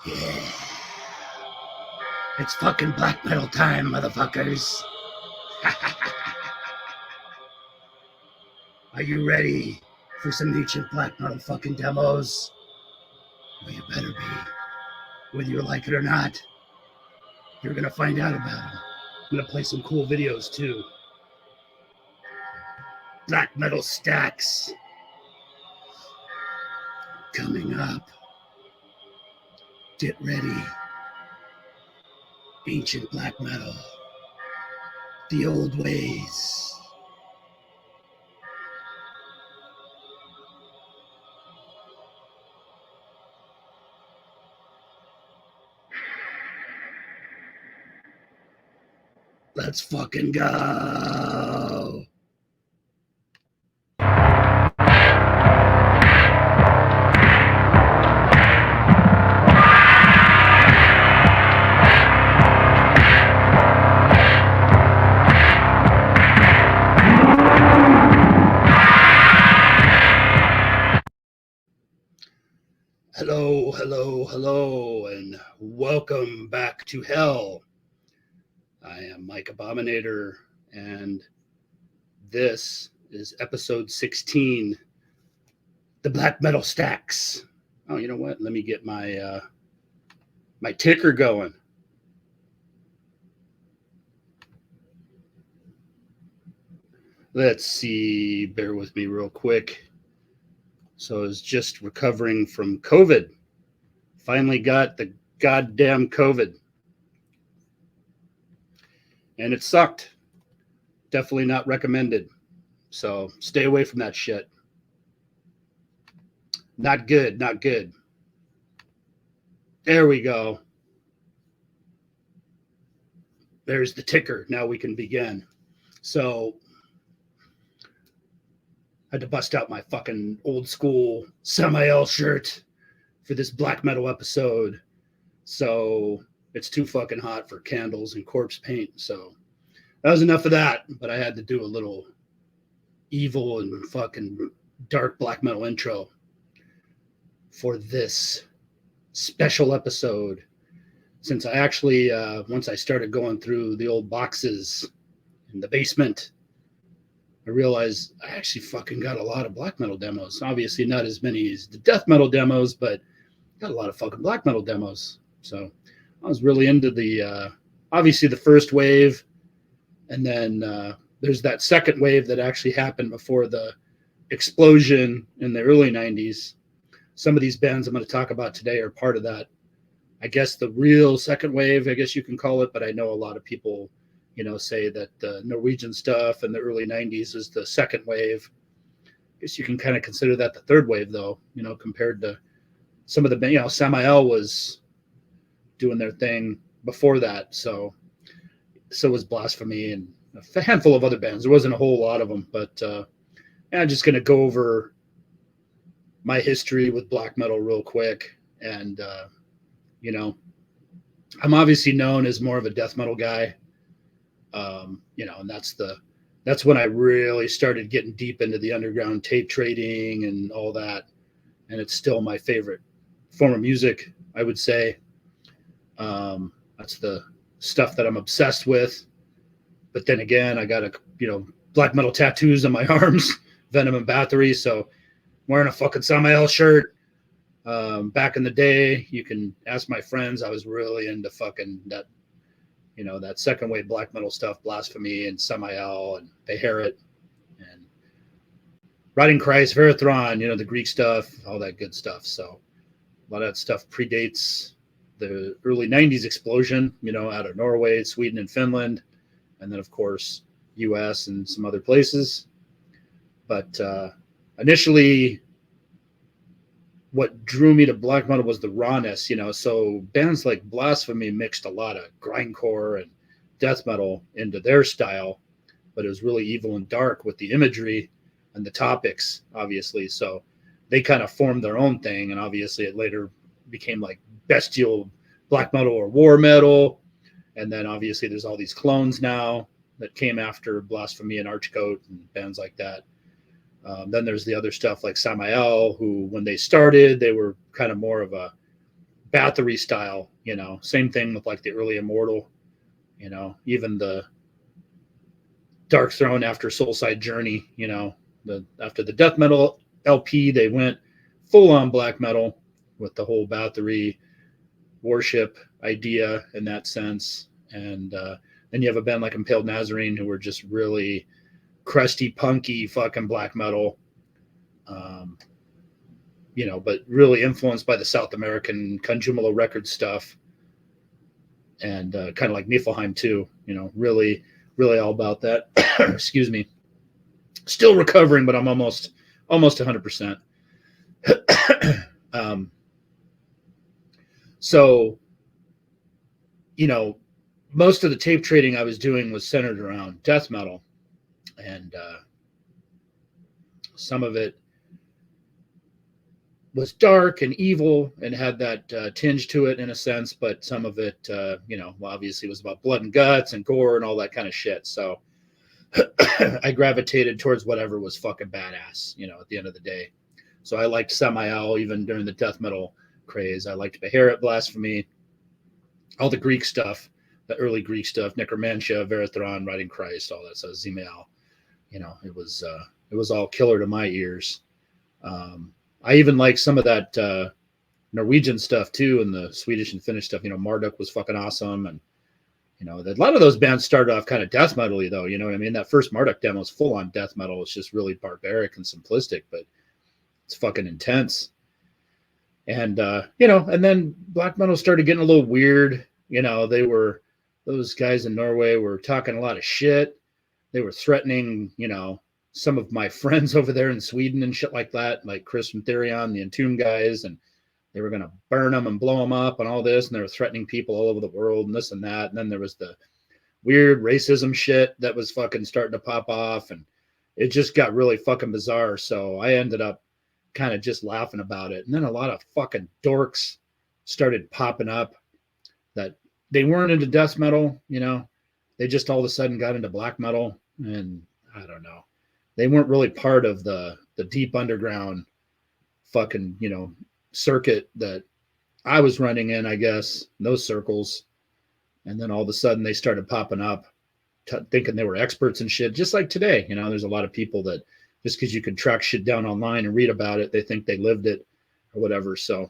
Yeah. It's fucking black metal time, motherfuckers. Are you ready for some ancient black metal fucking demos? Well, you better be. Whether you like it or not, you're gonna find out about them. I'm gonna play some cool videos too. Black metal stacks coming up. Get ready. Ancient black metal. The old ways. Let's fucking go. Hello, hello, hello, and welcome back to hell. I am Mike Abominator, and this is episode 16, the Black Metal Stacks. Oh, you know what? Let me get my my ticker going. Let's see. Bear with me real quick. So I was just recovering from COVID. Finally got the goddamn COVID. And it sucked. Definitely not recommended. So stay away from that shit. Not good, not good. There we go. There's the ticker. Now we can begin. So I had to bust out my fucking old school SAMAEL shirt for this black metal episode. So it's too fucking hot for candles and corpse paint. So that was enough of that. But I had to do a little evil and fucking dark black metal intro for this special episode. Since I actually, once I started going through the old boxes in the basement, I realized I actually fucking got a lot of black metal demos. Obviously not as many as the death metal demos, but got a lot of fucking black metal demos. So I was really into the, obviously the first wave. And then there's that second wave that actually happened before the explosion in the early 90s. Some of these bands I'm going to talk about today are part of that. I guess the real second wave, I guess you can call it, but I know a lot of people, you know, say that the Norwegian stuff in the early 90s is the second wave. I guess you can kind of consider that the third wave, though, you know, compared to some of the, you know, SAMAEL was doing their thing before that. So was Blasphemy and a handful of other bands. There wasn't a whole lot of them, but I'm just going to go over my history with black metal real quick. And, you know, I'm obviously known as more of a death metal guy. You know, and that's when I really started getting deep into the underground tape trading and all that. And it's still my favorite form of music, I would say. That's the stuff that I'm obsessed with. But then again, I got black metal tattoos on my arms, Venom and Bathory. So I'm wearing a fucking SAMAEL shirt. Back in the day, you can ask my friends, I was really into fucking that, you know, that second wave black metal stuff, Blasphemy and SAMAEL and Beherit and Riding Christ, Verathron, you know, the Greek stuff, all that good stuff. So a lot of that stuff predates the early 90s explosion, you know, out of Norway, Sweden, and Finland. And then, of course, US and some other places. But initially, what drew me to black metal was the rawness, you know. So bands like Blasphemy mixed a lot of grindcore and death metal into their style, but it was really evil and dark with the imagery and the topics, obviously. So they kind of formed their own thing, and obviously it later became like bestial black metal or war metal. And then obviously there's all these clones now that came after Blasphemy and Archcoat and bands like that. Then there's the other stuff like SAMAEL, who when they started, they were kind of more of a Bathory style, same thing with like the early Immortal, even the Dark Throne after Soulside Journey, after the death metal LP, they went full on black metal with the whole Bathory worship idea in that sense. And then you have a band like Impaled Nazarene who were just really crusty, punky fucking black metal, but really influenced by the South American Conjumalo record stuff, and kind of like Niflheim too, really, really all about that. Excuse me. Still recovering, but I'm almost 100%. So, most of the tape trading I was doing was centered around death metal, and some of it was dark and evil and had that tinge to it in a sense, but some of it, obviously was about blood and guts and gore and all that kind of shit. So I gravitated towards whatever was fucking badass, at the end of the day. So I liked Samael even during the death metal craze. I liked Beherit, Blasphemy, all the Greek stuff, the early Greek stuff, Necromancia, Verathron, Riding Christ, all that stuff, Samael. It was all killer to my ears. I even like some of that Norwegian stuff too, and the Swedish and Finnish stuff. Marduk was fucking awesome, and a lot of those bands started off kind of death metal-y though. You know what I mean? That first Marduk demo is full on death metal. It's just really barbaric and simplistic, but it's fucking intense. And and then black metal started getting a little weird. Those guys in Norway were talking a lot of shit. They were threatening, some of my friends over there in Sweden and shit like that, like Chris from Therion, the Entomb guys, and they were going to burn them and blow them up and all this, and they were threatening people all over the world and this and that. And then there was the weird racism shit that was fucking starting to pop off, and it just got really fucking bizarre. So I ended up kind of just laughing about it. And then a lot of fucking dorks started popping up that they weren't into death metal, they just all of a sudden got into black metal, and I don't know. They weren't really part of the deep underground fucking, circuit that I was running in, I guess, those circles. And then all of a sudden they started popping up thinking they were experts and shit, just like today. There's a lot of people that just because you can track shit down online and read about it, they think they lived it or whatever. So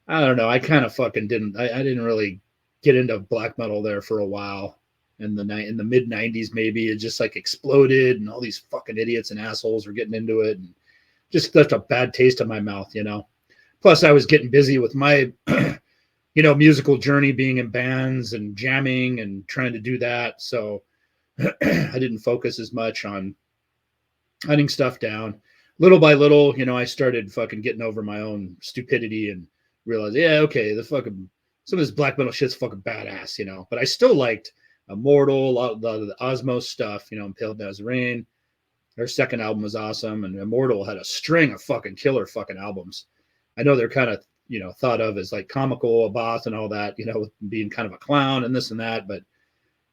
I don't know. I kind of fucking didn't. I didn't really get into black metal there for a while. In the mid 90s, maybe it just like exploded, and all these fucking idiots and assholes were getting into it, and just left a bad taste in my mouth, Plus, I was getting busy with my, musical journey, being in bands and jamming and trying to do that. So I didn't focus as much on hunting stuff down. Little by little, I started fucking getting over my own stupidity and realized, yeah, okay, some of this black metal shit's fucking badass, But I still liked Immortal, a lot of the Osmos stuff, Impaled Nazarene. Their second album was awesome, and Immortal had a string of fucking killer fucking albums. I know they're kind of, thought of as like comical, Abath and all that, being kind of a clown and this and that, but,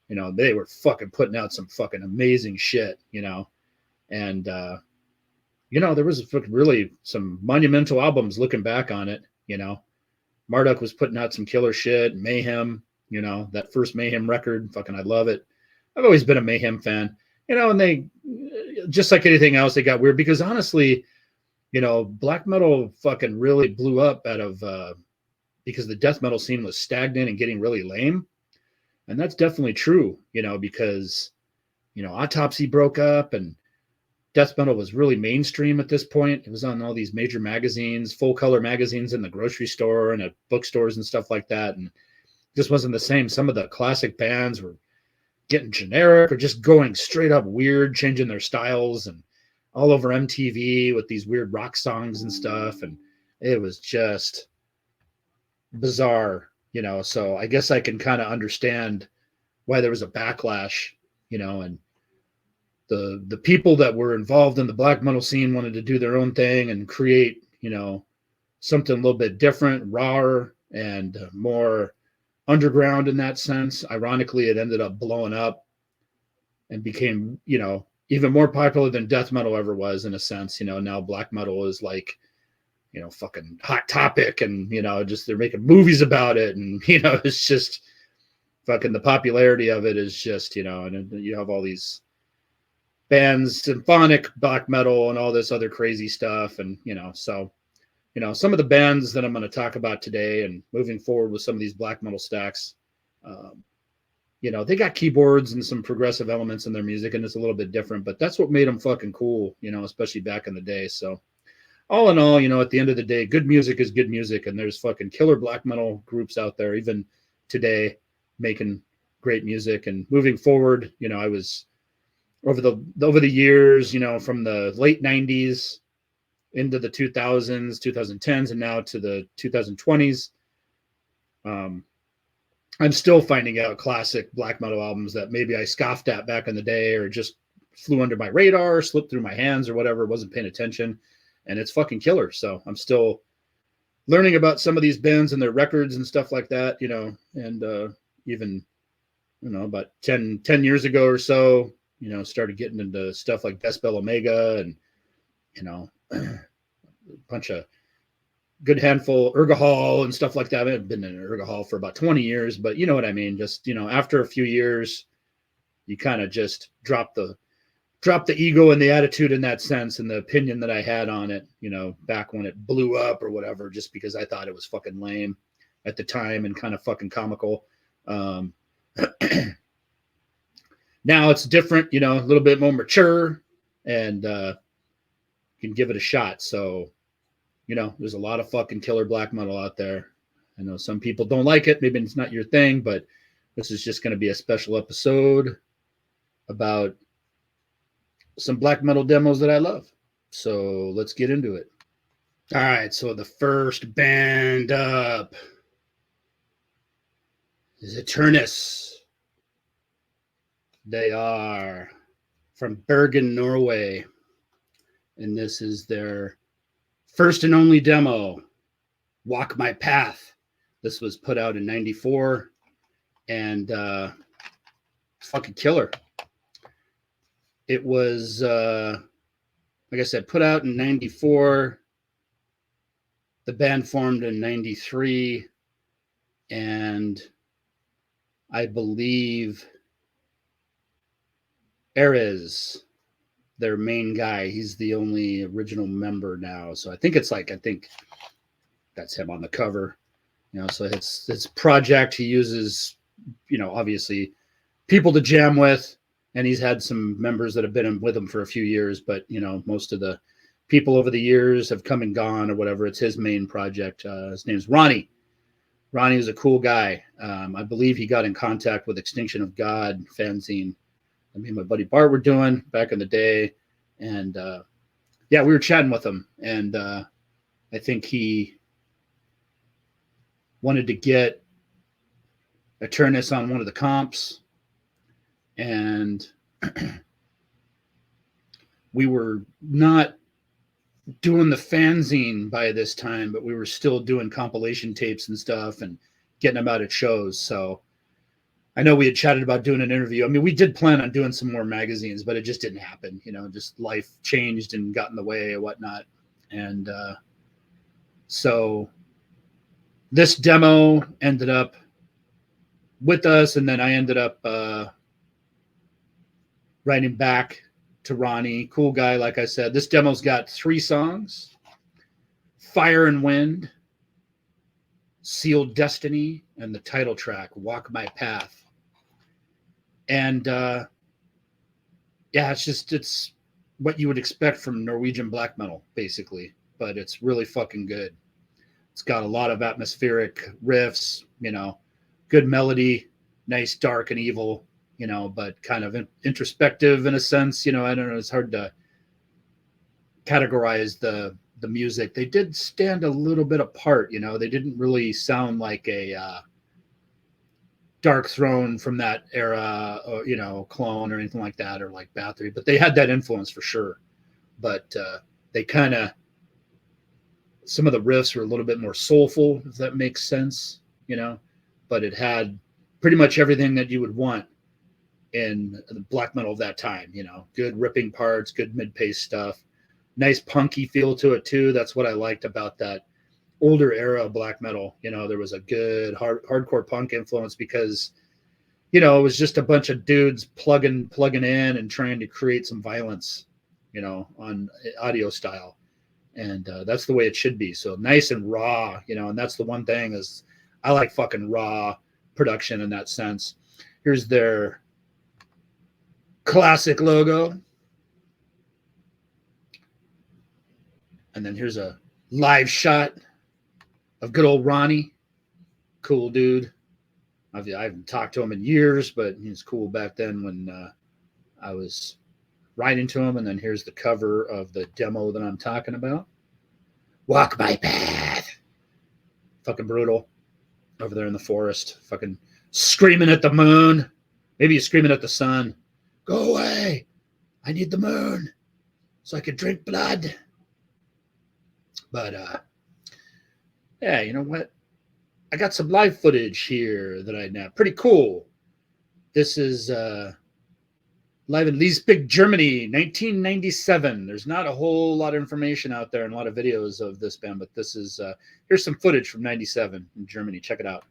they were fucking putting out some fucking amazing shit, and, there was really some monumental albums looking back on it, Marduk was putting out some killer shit, Mayhem, that first Mayhem record, fucking, I love it. I've always been a Mayhem fan, and they, just like anything else, they got weird because honestly, black metal fucking really blew up out of, because the death metal scene was stagnant and getting really lame. And that's definitely true, because, Autopsy broke up and death metal was really mainstream at this point. It was on all these major magazines, full color magazines in the grocery store and at bookstores and stuff like that. And just wasn't the same. Some of the classic bands were getting generic or just going straight up weird, changing their styles and all over MTV with these weird rock songs and stuff. And it was just bizarre, so I guess I can kind of understand why there was a backlash, and the people that were involved in the black metal scene wanted to do their own thing and create, something a little bit different, rawer, and more underground in that sense. Ironically, it ended up blowing up and became, even more popular than death metal ever was in a sense. Now black metal is like fucking Hot Topic, and, just they're making movies about it. And, it's just fucking the popularity of it is just, and you have all these bands, symphonic black metal and all this other crazy stuff. And, so, some of the bands that I'm going to talk about today and moving forward with some of these black metal stacks, they got keyboards and some progressive elements in their music, and it's a little bit different, but that's what made them fucking cool, especially back in the day. So all in all, at the end of the day, good music is good music, and there's fucking killer black metal groups out there, even today, making great music. And moving forward, I was over the years, from the late 90s into the 2000s, 2010s, and now to the 2020s. I'm still finding out classic black metal albums that maybe I scoffed at back in the day, or just flew under my radar, slipped through my hands or whatever, wasn't paying attention, and it's fucking killer. So I'm still learning about some of these bands and their records and stuff like that, and even, about 10 years ago or so, started getting into stuff like Decibel Omega and, a bunch of good handful, Urgahall and stuff like that. I've been in Urgahall for about 20 years, but you know what I mean? Just, after a few years, you kind of just drop the ego and the attitude in that sense, and the opinion that I had on it, back when it blew up or whatever, just because I thought it was fucking lame at the time and kind of fucking comical. Now it's different, a little bit more mature, and can give it a shot. So, there's a lot of fucking killer black metal out there. I know some people don't like it. Maybe it's not your thing, but this is just going to be a special episode about some black metal demos that I love. So let's get into it. All right. So the first band up is AETERNUS. They are from Bergen, Norway. And this is their first and only demo, Walk My Path. This was put out in 94, and fucking killer. It was, like I said, put out in 94. The band formed in 93, and I believe Erez, their main guy, he's the only original member now. So I think that's him on the cover. So it's project. He uses, obviously people to jam with, and he's had some members that have been with him for a few years, but most of the people over the years have come and gone or whatever. It's his main project. His name's Ronnie. Ronnie is a cool guy. I believe he got in contact with Extinction of God fanzine. Me and my buddy Bart were doing back in the day. And we were chatting with him. And I think he wanted to get AETERNUS on one of the comps. And we were not doing the fanzine by this time, but we were still doing compilation tapes and stuff and getting them out at shows. So I know we had chatted about doing an interview. I mean, we did plan on doing some more magazines, but it just didn't happen. Just life changed and got in the way and whatnot. And so this demo ended up with us, and then I ended up writing back to Ronnie. Cool guy, like I said. This demo's got 3 songs: Fire and Wind, Sealed Destiny, and the title track, Walk My Path. And it's what you would expect from Norwegian black metal, basically, but it's really fucking good. It's got a lot of atmospheric riffs, good melody, nice, dark and evil, but kind of introspective in a sense. I don't know, it's hard to categorize the music. They did stand a little bit apart, they didn't really sound like a Dark Throne from that era, or, Clone or anything like that, or like Bathory, but they had that influence for sure. But they kind of, some of the riffs were a little bit more soulful, if that makes sense, but it had pretty much everything that you would want in the black metal of that time, good ripping parts, good mid-pace stuff, nice punky feel to it too. That's what I liked about that older era of black metal. You know, there was a good hardcore punk influence because, you know, it was just a bunch of dudes plugging in and trying to create some violence, you know, on audio style. And that's the way it should be. So nice and raw, you know, and that's the one thing is I like fucking raw production in that sense. Here's their classic logo. And then here's a live shot of good old Ronnie. Cool dude. I haven't talked to him in years, but he was cool back then when I was writing to him. And then here's the cover of the demo that I'm talking about. Walk my path. Fucking brutal. Over there in the forest. Fucking screaming at the moon. Maybe he's screaming at the sun. Go away. I need the moon so I can drink blood. But, yeah, you know what? I got some live footage here that I nabbed. Pretty cool. This is live in Leipzig, Germany, 1997. There's not a whole lot of information out there and a lot of videos of this band, but this is, here's some footage from 97 in Germany. Check it out.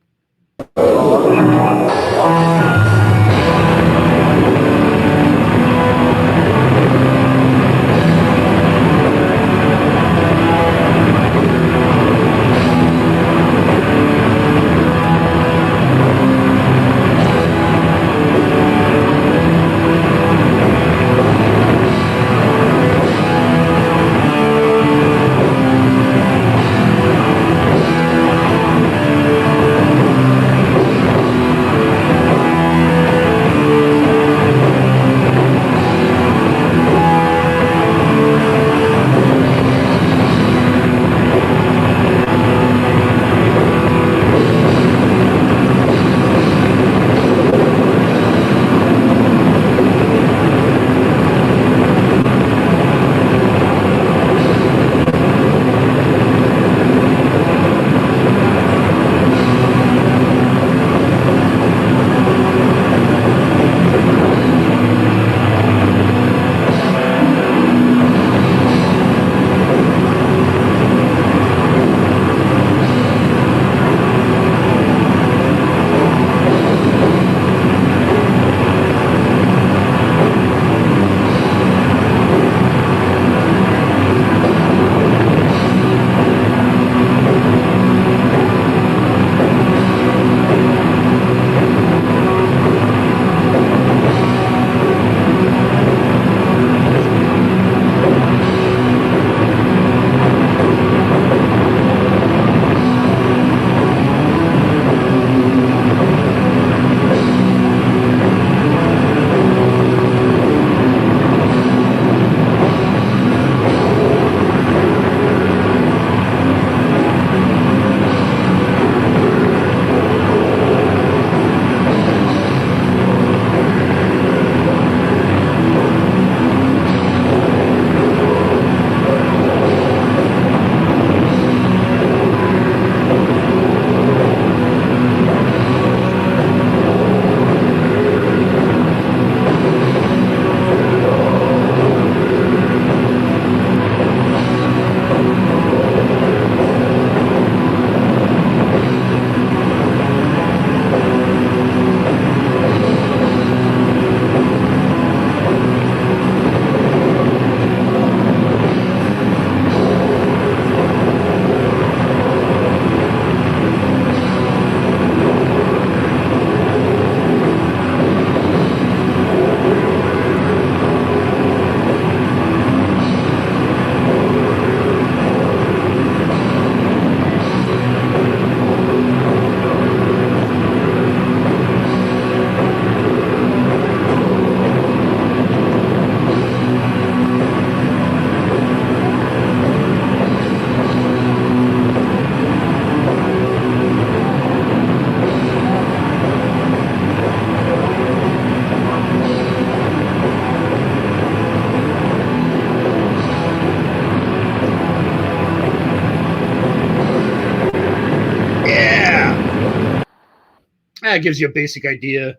That gives you a basic idea.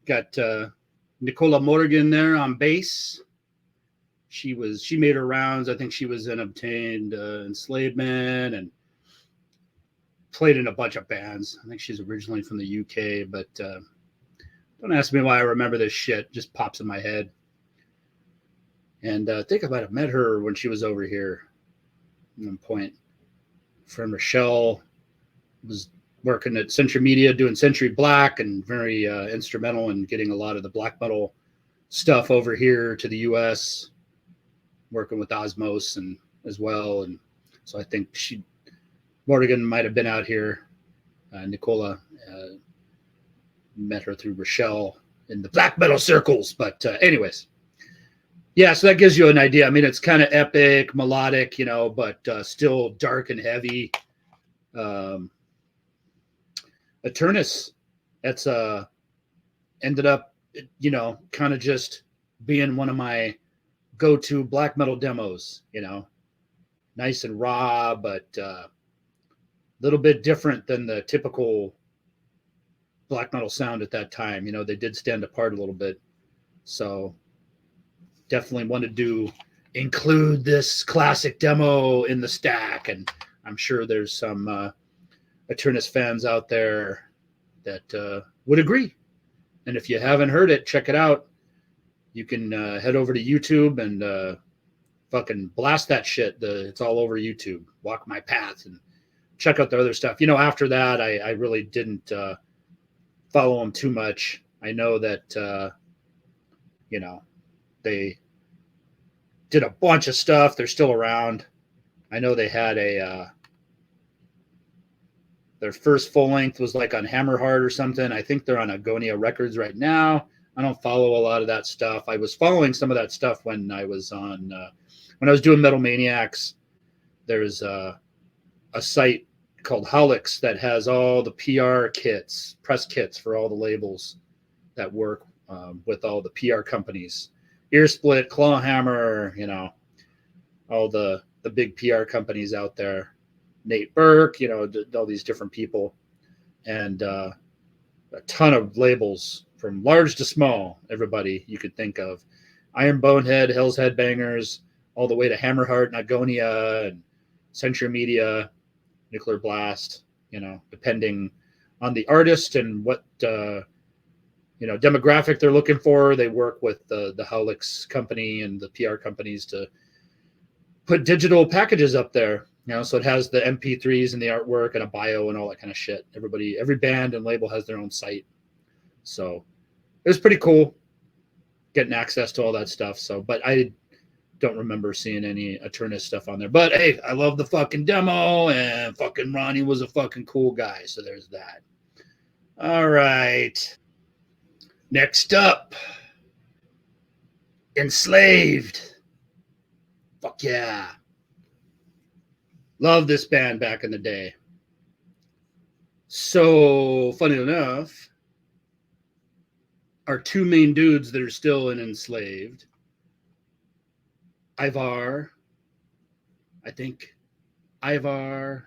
Got Nicola Morgan there on bass. she made her rounds. I think she was in Obtained Enslavement and played in a bunch of bands. I think she's originally from the UK, but don't ask me why I remember this shit. It just pops in my head. And I think I might have met her when she was over here at one point. Friend Rochelle was working at Century Media doing Century Black and very instrumental in getting a lot of the black metal stuff over here to the US, working with Osmos and as well. And so I think Morgan might have been out here. Nicola met her through Rochelle in the black metal circles. But anyways, yeah, so that gives you an idea. I mean, it's kind of epic, melodic, but still dark and heavy. AETERNUS, that's ended up, kind of just being one of my go-to black metal demos, nice and raw, but a little bit different than the typical black metal sound at that time. They did stand apart a little bit. So definitely wanted to include this classic demo in the stack. And I'm sure there's some AETERNUS fans out there that would agree. And if you haven't heard it, check it out. You can head over to YouTube and fucking blast that shit. It's all over YouTube. Walk My Path and check out the other stuff. After that, I really didn't follow them too much. I know that, they did a bunch of stuff. They're still around. I know they had their first full length was like on Hammerheart or something. I think they're on Agonia Records right now. I don't follow a lot of that stuff. I was following some of that stuff when I was on, when I was doing Metal Maniacs. There's a site called Holix that has all the PR kits, press kits for all the labels that work with all the PR companies. Earsplit, Clawhammer, all the big PR companies out there. Nate Burke, all these different people. And a ton of labels from large to small, everybody you could think of. Iron Bonehead, Hell's Headbangers, all the way to Hammerheart and Agonia and Century Media, Nuclear Blast, depending on the artist and what demographic they're looking for. They work with the Howlix company and the PR companies to put digital packages up there. So it has the MP3s and the artwork and a bio and all that kind of shit. Every band and label has their own site. So it was pretty cool getting access to all that stuff. So, but I don't remember seeing any AETERNUS stuff on there. But hey, I love the fucking demo, and fucking Ronnie was a fucking cool guy. So there's that. All right. Next up, Enslaved. Fuck yeah. Love this band back in the day. So, funny enough, our two main dudes that are still in Enslaved, Ivar, I think, Ivar,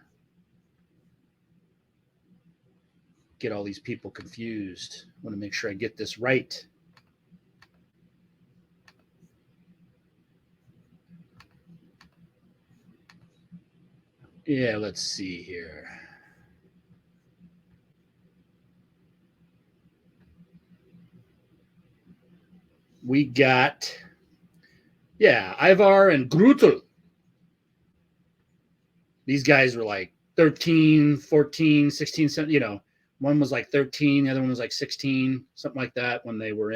get all these people confused. I want to make sure I get this right. Yeah, let's see here. We got, Ivar and Grutel. These guys were like 13, 14, 16, 17, one was like 13, the other one was like 16, something like that when they were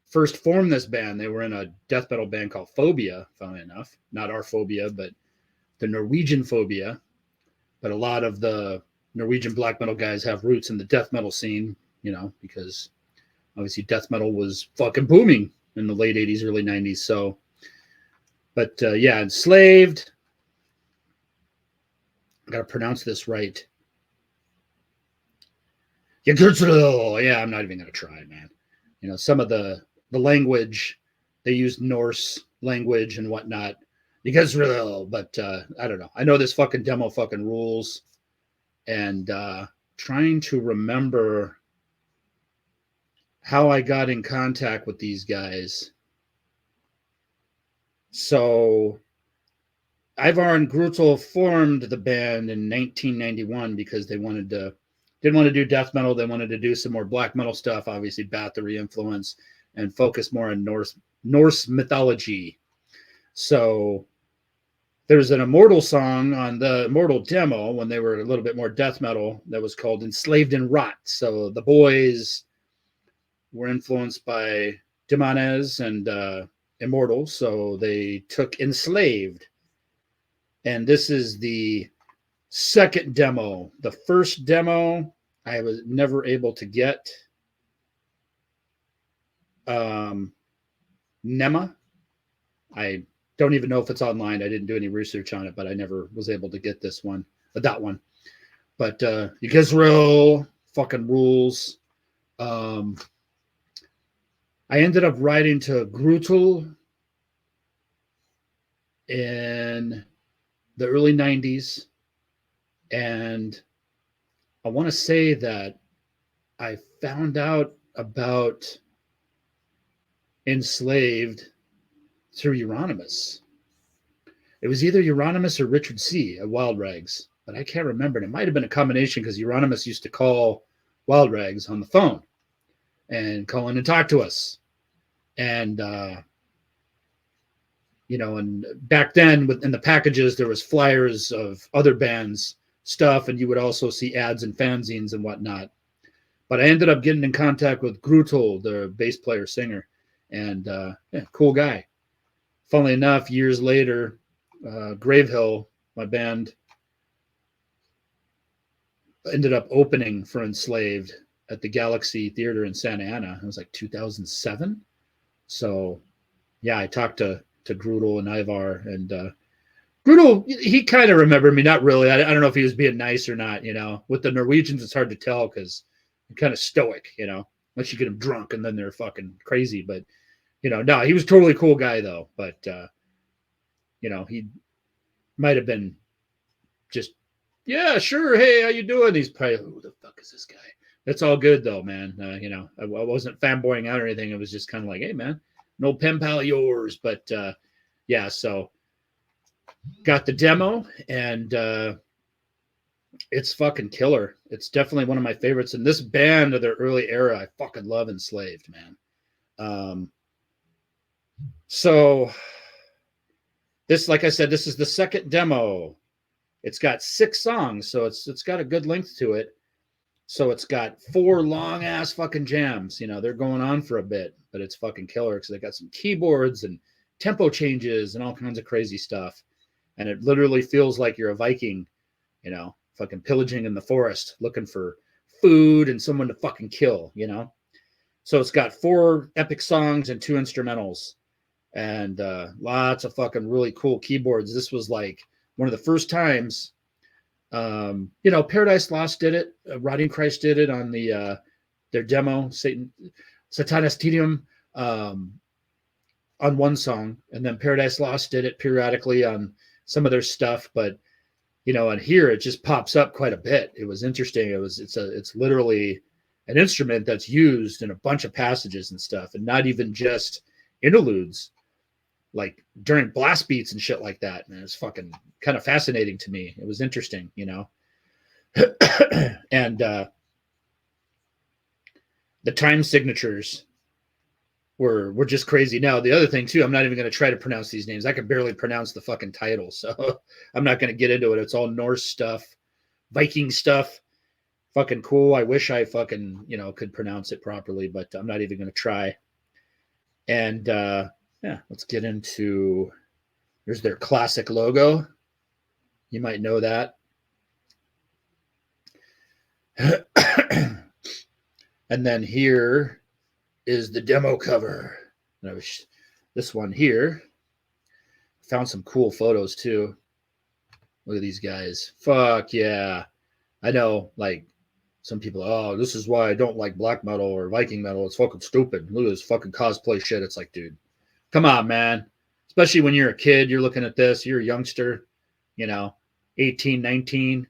first formed this band. They were in a death metal band called Phobia, funnily enough. Not our Phobia, but the Norwegian Phobia. But a lot of the Norwegian black metal guys have roots in the death metal scene, because obviously death metal was fucking booming in the late 80s, early 90s. So, but Enslaved. I got to pronounce this right. Yeah, I'm not even going to try, man. Some of the language, they used Norse language and whatnot. But I don't know. I know this fucking demo fucking rules. And trying to remember how I got in contact with these guys. So Ivar and Grutel formed the band in 1991 because they didn't want to do death metal. They wanted to do some more black metal stuff, obviously Bathory influence, and focus more on Norse mythology. So there's an Immortal song on the Immortal demo when they were a little bit more death metal that was called Enslaved and Rot. So the boys were influenced by Demonez and Immortal, so they took Enslaved. And this is the second demo. The first demo I was never able to get. Nema. I don't even know if it's online. I didn't do any research on it, but I never was able to get that one. But Yggdrasil fucking rules. I ended up writing to Grutel in the early 90s. And I want to say that I found out about Enslaved through Euronymous. It was either Euronymous or Richard C. at Wild Rags, but I can't remember. It might have been a combination because Euronymous used to call Wild Rags on the phone and call in and talk to us. And, and back then in the packages, there was flyers of other bands' stuff, and you would also see ads and fanzines and whatnot. But I ended up getting in contact with Grutel, the bass player singer, and cool guy. Funnily enough, years later, Gravehill, my band, ended up opening for Enslaved at the Galaxy Theater in Santa Ana. It was like 2007. So, yeah, I talked to Grutel and Ivar, and Grutel, he kind of remembered me. Not really. I don't know if he was being nice or not. With the Norwegians, it's hard to tell because they're kind of stoic. Unless you get them drunk and then they're fucking crazy. But no, he was totally cool guy though. But he might have been just, yeah, sure. Hey, how you doing? He's probably, who the fuck is this guy? It's all good though, man. I wasn't fanboying out or anything. It was just kind of like, hey, man, an old pen pal of yours. But yeah, so got the demo, and it's fucking killer. It's definitely one of my favorites. And this band of their early era, I fucking love Enslaved, man. So this, like I said, this is the second demo. It's got 6 songs, so it's got a good length to it. So it's got 4 long ass fucking jams. They're going on for a bit, but it's fucking killer because they got some keyboards and tempo changes and all kinds of crazy stuff. And it literally feels like you're a Viking, fucking pillaging in the forest, looking for food and someone to fucking kill, So it's got 4 epic songs and 2 instrumentals, and lots of fucking really cool keyboards. This was like one of the first times, Paradise Lost did it. Rotting Christ did it on their demo, Satanas Tedium, on one song, and then Paradise Lost did it periodically on some of their stuff. But on here it just pops up quite a bit. It was interesting. It's literally an instrument that's used in a bunch of passages and stuff, and not even just interludes, like during blast beats and shit like that. And it's fucking kind of fascinating to me. It was interesting, and the time signatures were just crazy. Now, the other thing too, I'm not even going to try to pronounce these names. I can barely pronounce the fucking title, so I'm not going to get into it. It's all Norse stuff, Viking stuff. Fucking cool. I wish I fucking, could pronounce it properly, but I'm not even going to try. And yeah, let's get into, there's their classic logo. You might know that. And then here is the demo cover. This one here. Found some cool photos too. Look at these guys. Fuck yeah. I know, like, some people, oh, this is why I don't like black metal or Viking metal. It's fucking stupid. Look at this fucking cosplay shit. It's like, dude, come on, man. Especially when you're a kid, you're looking at this, you're a youngster, 18, 19,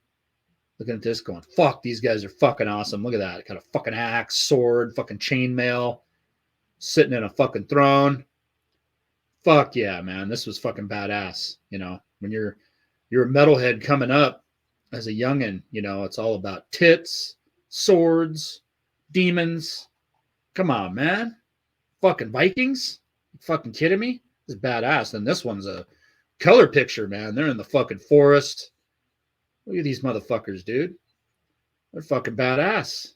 looking at this going, fuck, these guys are fucking awesome. Look at that. Got a fucking axe, sword, fucking chainmail, sitting in a fucking throne. fuck yeah, man, this was fucking badass. You know, when you're a metalhead coming up as a youngin', you know, it's all about tits, swords, demons. Come on, man. Fucking Vikings? You fucking kidding me? This is badass. And this one's a color picture, man. They're in the fucking forest. Look at these motherfuckers, dude. They're fucking badass.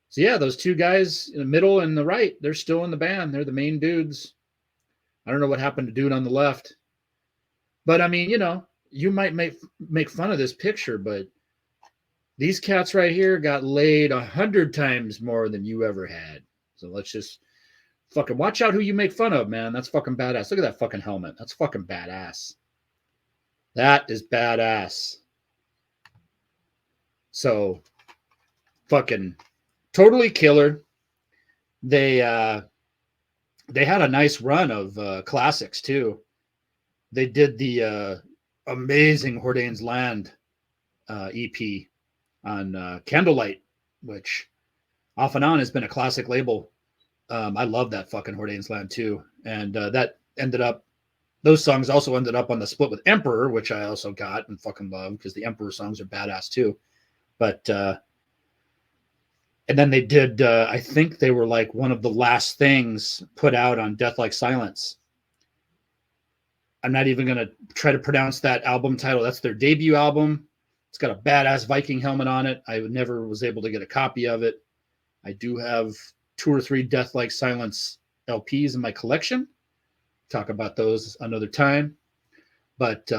So yeah, those two guys in the middle and the right, they're still in the band. They're the main dudes. I don't know what happened to dude on the left. But I mean, you know, you might make fun of this picture, but these cats right here got laid 100 times more than you ever had. So let's just fucking watch out who you make fun of, man. That's fucking badass. Look at that fucking helmet. That's fucking badass. That is badass. So fucking totally killer. They had a nice run of classics too. They did the amazing Hordane's Land EP on Candlelight, which off and on has been a classic label. I love that fucking Hordane's Land too. And that ended up, those songs also ended up on the split with Emperor, which I also got and fucking love because the Emperor songs are badass too. But, and then they did, I think they were like one of the last things put out on Death Like Silence. I'm not even going to try to pronounce that album title. That's their debut album. It's got a badass Viking helmet on it. I never was able to get a copy of it. I do have 2 or 3 Death Like Silence LPs in my collection. Talk about those another time. But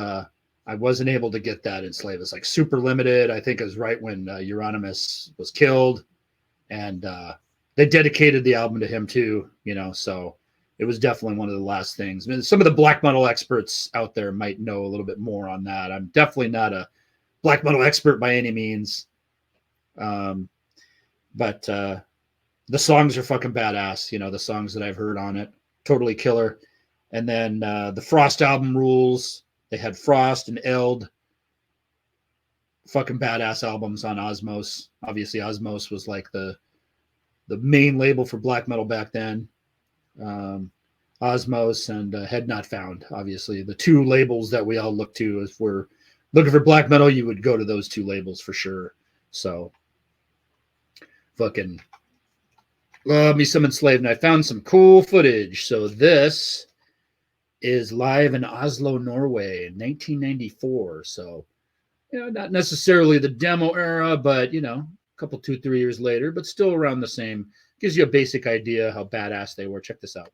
I wasn't able to get that Enslaved. It's like super limited. I think it was right when Euronymous was killed. And they dedicated the album to him too, you know, so it was definitely one of the last things. I mean, some of the black metal experts out there might know a little bit more on that. I'm definitely not a black metal expert by any means. But the songs are fucking badass. You know, the songs that I've heard on it, totally killer. And then the Frost album rules. They had Frost and Eld. Fucking badass albums on Osmos. Obviously, Osmos was like the main label for black metal back then. Osmos and Head Not Found, obviously the 2 labels that we all look to. If we're looking for black metal, you would go to those 2 labels for sure. So fucking love me some Enslaved. And I found some cool footage. So this is live in Oslo, Norway in 1994. So, you know, not necessarily the demo era, but, you know, a couple, 2-3 years later, but still around the same. Gives you a basic idea how badass they were. Check this out.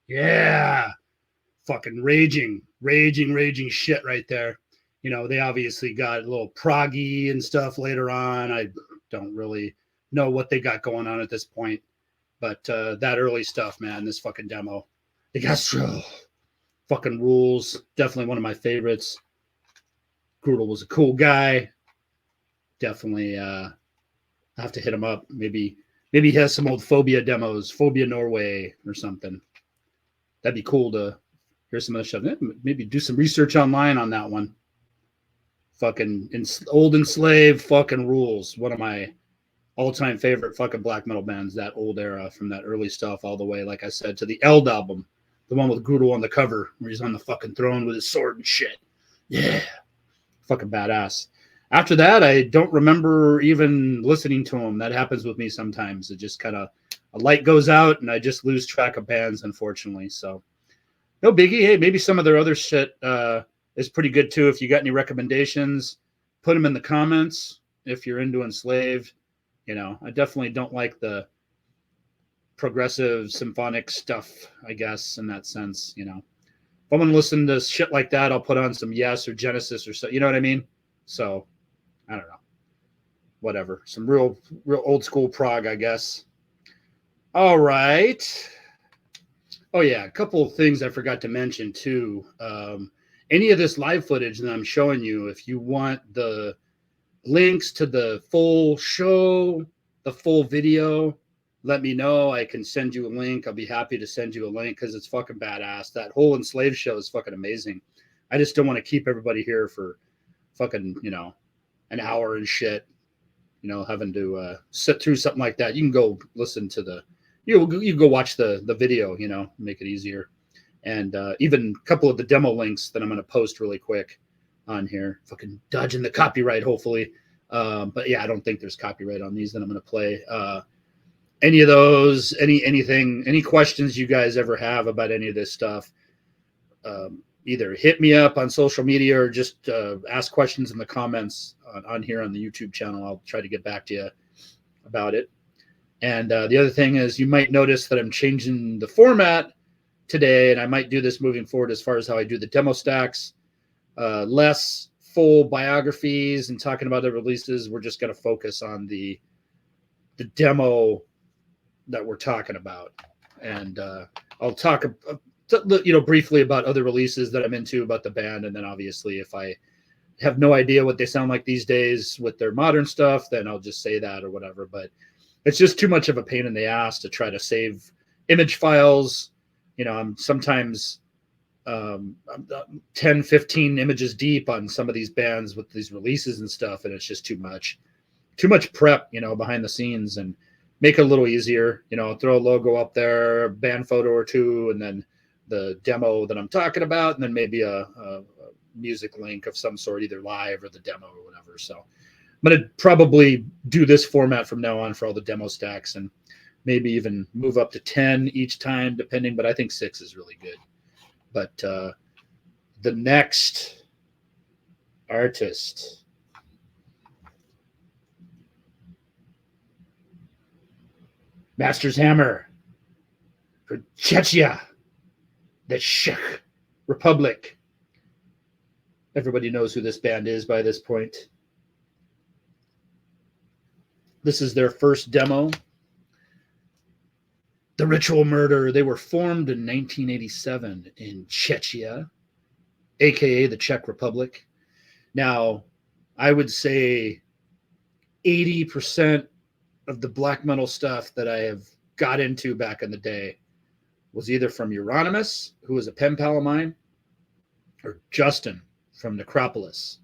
Yeah. Fucking raging shit right there. You know, they obviously got a little proggy and stuff later on. I don't really know what they got going on at this point, but that early stuff, man, this fucking demo, the Gastro fucking rules. Definitely one of my favorites. Grudel was a cool guy. Definitely have to hit him up. Maybe he has some old Phobia demos, Phobia Norway or something. That'd be cool to hear some of the stuff. Maybe do some research online on that one. Fucking old Enslaved fucking rules. One of my all-time favorite fucking black metal bands, that old era, from that early stuff all the way, like I said, to the Eld album, the one with Grudel on the cover, where he's on the fucking throne with his sword and shit. Yeah, fucking badass. After that, I don't remember even listening to him. That happens with me sometimes. It just kind of, a light goes out and I just lose track of bands, unfortunately. So no biggie. Hey, maybe some of their other shit is pretty good too. If you got any recommendations, put them in the comments. If you're into Enslaved, you know, I definitely don't like the progressive symphonic stuff, I guess, in that sense. You know, if I'm going to listen to shit like that, I'll put on some Yes or Genesis or so. You know what I mean? So I don't know. Whatever. Some real old school prog, I guess. All right. Oh yeah, a couple of things I forgot to mention too. Any of this live footage that I'm showing you, if you want the links to the full show, the full video, let me know. I can send you a link. I'll be happy to send you a link because it's fucking badass. That whole Enslaved show is fucking amazing. I just don't want to keep everybody here for fucking, you know, an hour and shit, you know, having to sit through something like that. You can go listen to the, you can go watch the video, you know, make it easier. And even a couple of the demo links that I'm going to post really quick on here. Fucking dodging the copyright, hopefully. But yeah, I don't think there's copyright on these that I'm going to play. Any of those, any questions you guys ever have about any of this stuff, either hit me up on social media or just ask questions in the comments on here on the YouTube channel. I'll try to get back to you about it. And the other thing is, you might notice that I'm changing the format today, and I might do this moving forward as far as how I do the demo stacks. Less full biographies and talking about the releases. We're just going to focus on the demo that we're talking about, and I'll talk, you know, briefly about other releases that I'm into about the band, and then obviously if I have no idea what they sound like these days with their modern stuff, then I'll just say that or whatever. But it's just too much of a pain in the ass to try to save image files. You know, I'm sometimes 10, 15 images deep on some of these bands with these releases and stuff, and it's just too much prep, you know, behind the scenes. And make it a little easier, you know, throw a logo up there, a band photo or two, and then the demo that I'm talking about, and then maybe a music link of some sort, either live or the demo or whatever. So I'm going to probably do this format from now on for all the demo stacks, and maybe even move up to 10 each time, depending, but I think 6 is really good. But the next artist, Master's Hammer for Czechia, the Czech Republic. Everybody knows who this band is by this point. This is their first demo. The Ritual Murder. They were formed in 1987 in Czechia, aka the Czech Republic. Now, I would say 80% of the black metal stuff that I have got into back in the day was either from Euronymous, who was a pen pal of mine, or Justin from Necropolis.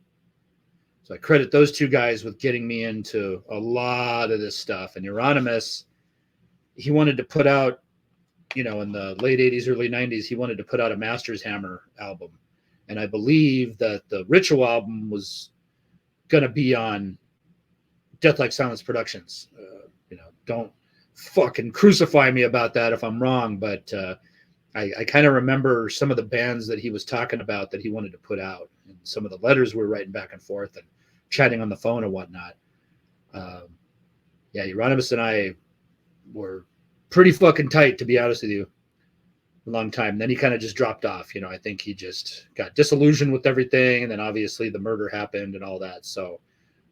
So I credit those two guys with getting me into a lot of this stuff. And Euronymous, he wanted to put out, you know, in the late 80s, early 90s, he wanted to put out a Master's Hammer album. And I believe that the Ritual album was going to be on Death Like Silence Productions. You know, don't fucking crucify me about that if I'm wrong, but I kind of remember some of the bands that he was talking about that he wanted to put out, and some of the letters we were writing back and forth and chatting on the phone and whatnot. Yeah, Euronymous and I were pretty fucking tight, to be honest with you. a long time. Then he kind of just dropped off. I think he just got disillusioned with everything, and then obviously the murder happened and all that. So,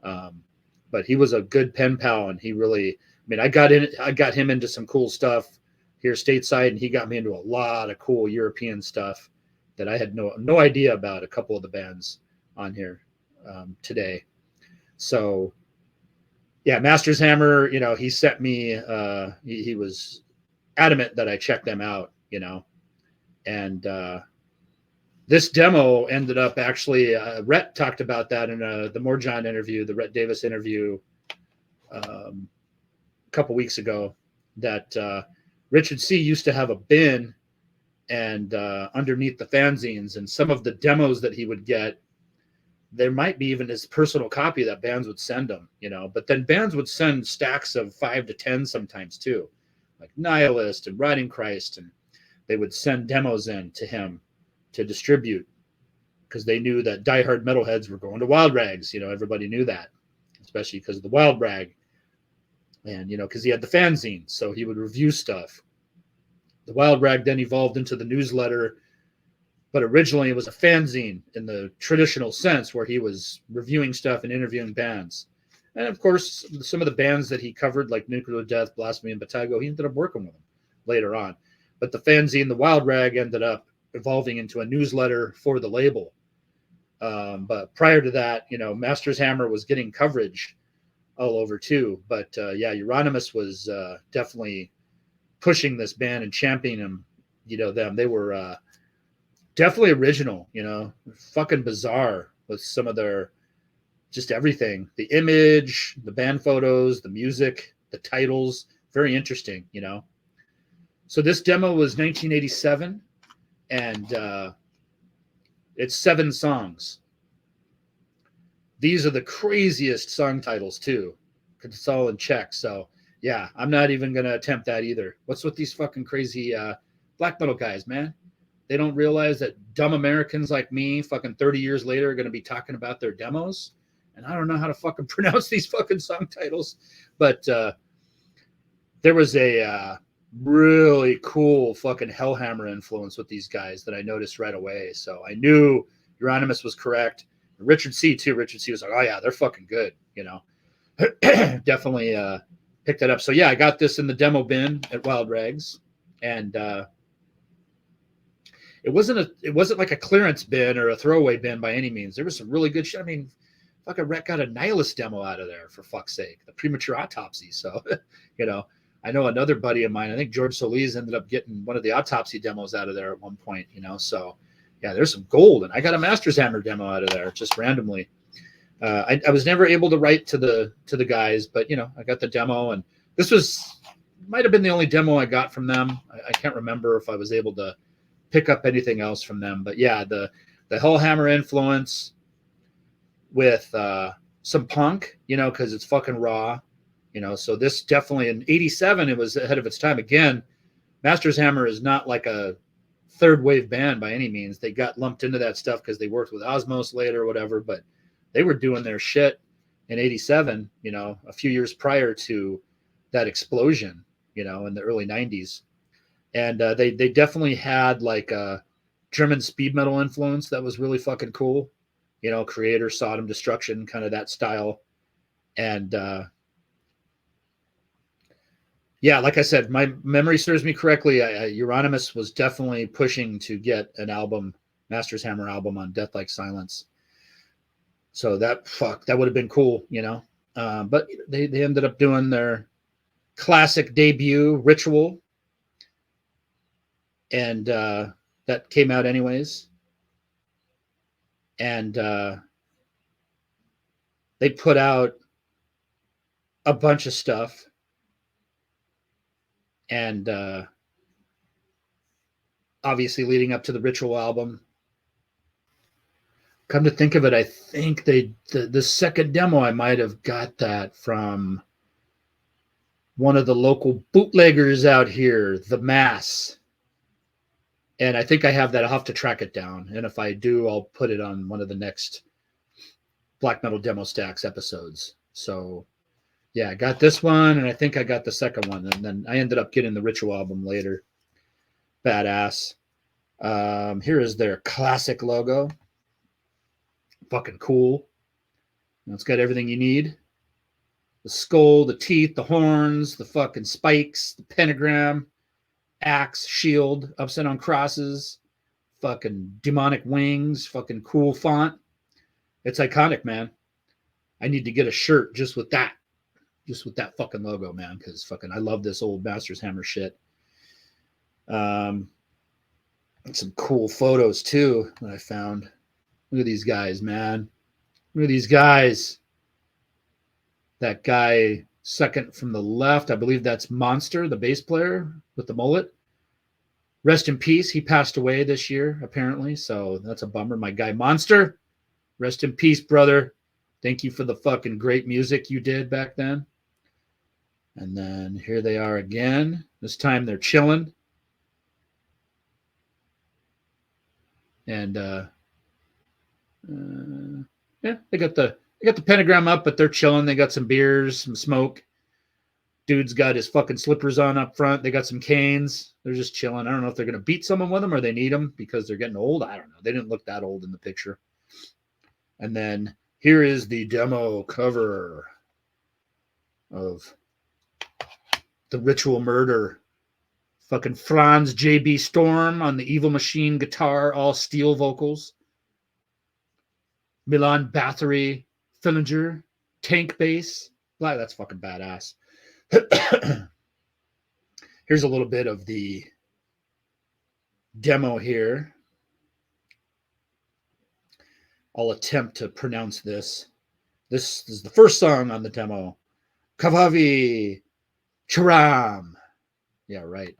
but he was a good pen pal, and he really, I got him into some cool stuff here stateside, and he got me into a lot of cool European stuff that I had no idea about. A couple of the bands on here today. So, yeah, Master's Hammer, he sent me, he was adamant that I check them out, and this demo ended up actually, Rhett talked about that in the Morjon interview, the Rhett Davis interview a couple weeks ago, that Richard C. used to have a bin and underneath the fanzines, and some of the demos that he would get, there might be even his personal copy that bands would send him, but then bands would send stacks of 5 to 10 sometimes too, like Nihilist and Riding Christ, and they would send demos in to him to distribute because they knew that diehard metalheads were going to Wild Rags. Everybody knew that, especially because of the Wild Rag, and because he had the fanzine, so he would review stuff. The Wild Rag then evolved into the newsletter, but originally it was a fanzine in the traditional sense, where he was reviewing stuff and interviewing bands. And of course, some of the bands that he covered, like Nuclear Death, Blasphemy, and Batago, he ended up working with them later on. But the fanzine, the Wild Rag, ended up evolving into a newsletter for the label. But prior to that, Master's Hammer was getting coverage all over too. But Euronymous was definitely pushing this band and championing them. They were definitely original, fucking bizarre with some of their, just everything, the image, the band photos, the music, the titles, very interesting, So this demo was 1987, and it's 7 songs. These are the craziest song titles too, because it's all in Czech. So yeah, I'm not even going to attempt that either. What's with these fucking crazy black metal guys, man? They don't realize that dumb Americans like me, fucking 30 years later, are going to be talking about their demos. And I don't know how to fucking pronounce these fucking song titles. But there was a really cool fucking Hellhammer influence with these guys that I noticed right away. So I knew Euronymous was correct. Richard C. too. Richard C. was like, oh yeah, they're fucking good. Definitely picked that up. So yeah, I got this in the demo bin at Wild Rags, and it wasn't like a clearance bin or a throwaway bin by any means. There was some really good shit. Fucking Rhett got a Nihilist demo out of there, for fuck's sake. The Premature Autopsy. So, I know another buddy of mine, I think George Solis, ended up getting one of the Autopsy demos out of there at one point, So, yeah, there's some gold. And I got a Master's Hammer demo out of there just randomly. I was never able to write to the guys, but, I got the demo. And this might have been the only demo I got from them. I can't remember if I was able to pick up anything else from them. But, yeah, the Hellhammer influence with some punk, because it's fucking raw. So this definitely in 87, it was ahead of its time. Again, Master's Hammer is not like a third wave band by any means. They got lumped into that stuff because they worked with Osmos later or whatever, but they were doing their shit in 87, a few years prior to that explosion, in the early 90s. And they definitely had like a German speed metal influence that was really fucking cool. Creator, Sodom, Destruction, kind of that style. And yeah, like I said, my memory serves me correctly. Euronymous was definitely pushing to get an album, Master's Hammer album, on Death Like Silence. So that would have been cool, But they ended up doing their classic debut, Ritual, and that came out anyways. And they put out a bunch of stuff. And obviously leading up to the Ritual album. Come to think of it, I think the second demo, I might have got that from one of the local bootleggers out here, The Mass. And I think I have that. I'll have to track it down. And if I do, I'll put it on one of the next Black Metal Demo Stacks episodes. So, yeah, I got this one, and I think I got the second one. And then I ended up getting the Ritual album later. Badass. Here is their classic logo. Fucking cool. It's got everything you need. The skull, the teeth, the horns, the fucking spikes, the pentagram, axe, shield, upside down crosses, fucking demonic wings, fucking cool font. It's iconic, man. I need to get a shirt just with that fucking logo, man, because fucking I love this old Master's Hammer shit. Some cool photos too that I found. Look at these guys, man. Look at these guys. That guy second from the left, I believe that's Monster, the bass player with the mullet. Rest in peace. He passed away this year, apparently. So that's a bummer. My guy Monster, rest in peace, brother. Thank you for the fucking great music you did back then. And then here they are again. This time they're chilling. And yeah, they got the pentagram up, but they're chilling. They got some beers, some smoke. Dude's got his fucking slippers on up front. They got some canes. They're just chilling. I don't know if they're going to beat someone with them or they need them because they're getting old. I don't know. They didn't look that old in the picture. And then here is the demo cover of the Ritual Murder. Fucking Franz J.B. Storm on the Evil Machine guitar, all steel vocals. Milan Bathory, Fillinger, tank bass. Wow, that's fucking badass. Here's a little bit of the demo here. I'll attempt to pronounce this. This is the first song on the demo. Kavavi Charam. Yeah, right.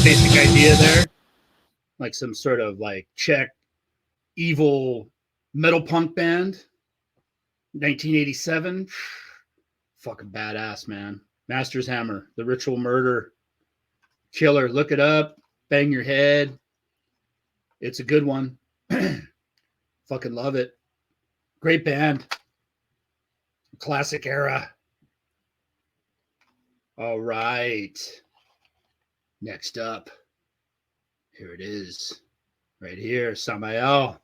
Basic idea there, like some sort of like Czech evil metal punk band. 1987. Fucking badass, man. Master's Hammer, the Ritual Murder, killer. Look it up. Bang your head. It's a good one. Fucking love it. Great band. Classic era. All right. Next up, here it is, right here, Samael,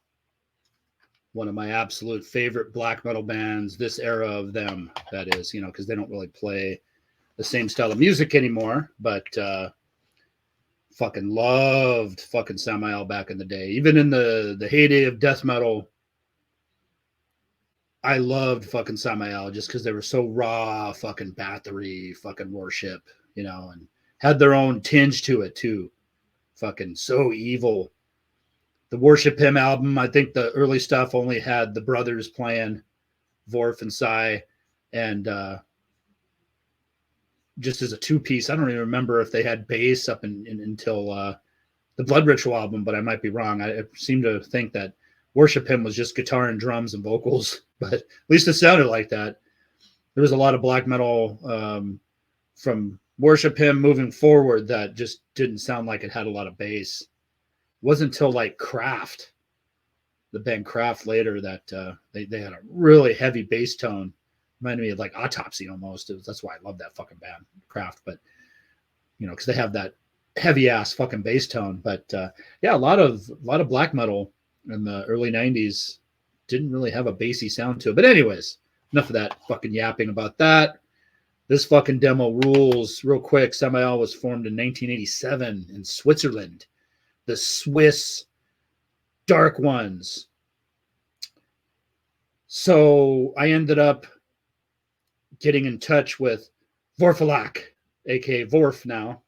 one of my absolute favorite black metal bands, this era of them, that is, you know, because they don't really play the same style of music anymore, but fucking loved fucking Samael back in the day. Even in the heyday of death metal, I loved fucking Samael just because they were so raw, fucking Bathory, fucking worship, you know, and had their own tinge to it too. Fucking so evil. The Worship Him album, I think the early stuff only had the brothers playing, Vorf and Sai, and just as a two-piece. I don't even remember if they had bass up until the Blood Ritual album, but I might be wrong. I seem to think that Worship Hymn was just guitar and drums and vocals, but at least it sounded like that. There was a lot of black metal from Worship Hymn moving forward that just didn't sound like it had a lot of bass. It wasn't until like Kraft, the band Kraft later, that they had a really heavy bass tone. Reminded me of like Autopsy almost. That's why I love that fucking band, Kraft. But because they have that heavy ass fucking bass tone. But yeah, a lot of black metal in the early '90s didn't really have a bassy sound to it. But anyways, enough of that fucking yapping about that. This fucking demo rules. Real quick, SAMAEL was formed in 1987 in Switzerland. The Swiss Dark Ones. So I ended up getting in touch with Vorfalak, aka Vorf now.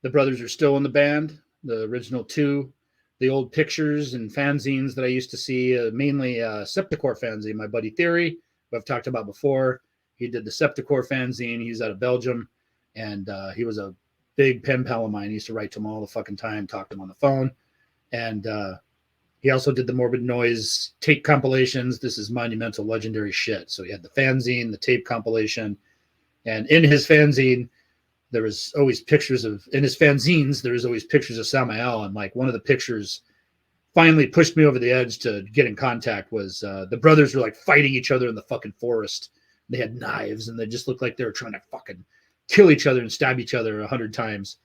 The brothers are still in the band, the original two. The old pictures and fanzines that I used to see, mainly Septicore fanzine, my buddy Theory, who I've talked about before. He did the Septicore fanzine. He's out of Belgium, and he was a big pen pal of mine. He used to write to him all the fucking time, talk to him on the phone. And he also did the Morbid Noise tape compilations. This is monumental, legendary shit. So he had the fanzine, the tape compilation, and in his fanzine, there was always pictures of, in his fanzines, there was always pictures of SAMAEL. And like one of the pictures finally pushed me over the edge to get in contact was the brothers were like fighting each other in the fucking forest. They had knives and they just looked like they were trying to fucking kill each other and stab each other 100 times.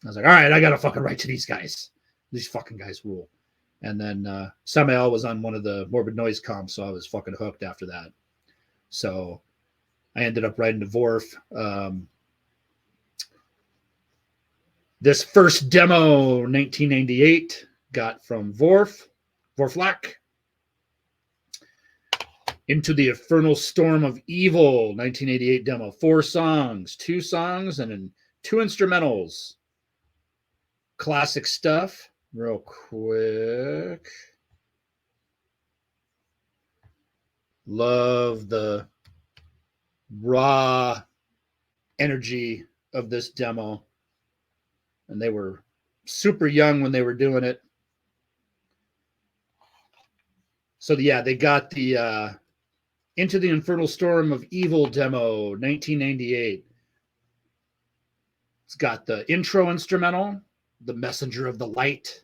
I was like, all right, I got to fucking write to these guys. These fucking guys rule. And then SAMAEL was on one of the Morbid Noise comps, so I was fucking hooked after that. So I ended up writing to Vorf. This first demo, 1998, got from Vorflak. Into the Infernal Storm of Evil, 1988 demo. 4 songs, 2 songs, and 2 instrumentals. Classic stuff. Real quick. Love the raw energy of this demo. And they were super young when they were doing it. So yeah, they got the Into the Infernal Storm of Evil demo, 1998. It's got the intro instrumental, The Messenger of the Light,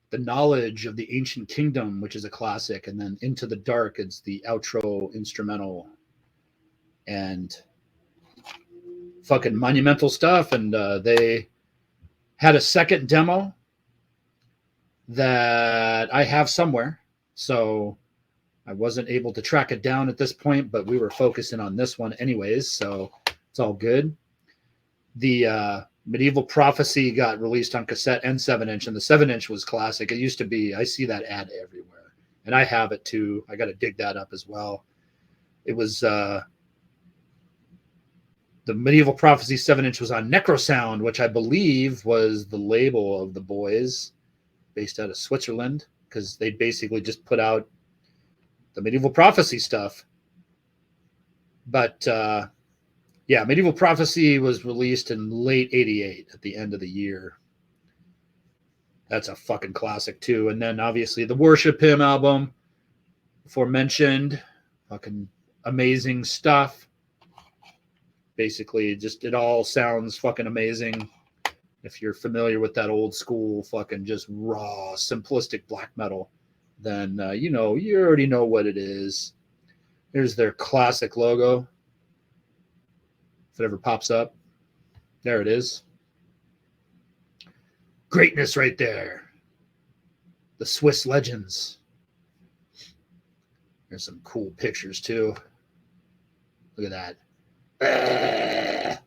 The Knowledge of the Ancient Kingdom, which is a classic, and then Into the Dark is the outro instrumental. And fucking monumental stuff. And they had a second demo that I have somewhere. So I wasn't able to track it down at this point, but we were focusing on this one anyways, so it's all good. The Medieval Prophecy got released on cassette and 7-inch, and the 7-inch was classic. It used to be, I see that ad everywhere, and I have it too. I got to dig that up as well. It was the Medieval Prophecy 7-inch was on Necrosound, which I believe was the label of the boys based out of Switzerland, because they basically just put out the Medieval Prophecy stuff. But yeah, Medieval Prophecy was released in late 88 at the end of the year. That's a fucking classic too. And then obviously the Worship Hymn album, aforementioned, fucking amazing stuff. Basically, just it all sounds fucking amazing. If you're familiar with that old school fucking just raw, simplistic black metal, then you already know what it is. Here's their classic logo. If it ever pops up, there it is. Greatness right there. The Swiss legends. There's some cool pictures too. Look at that.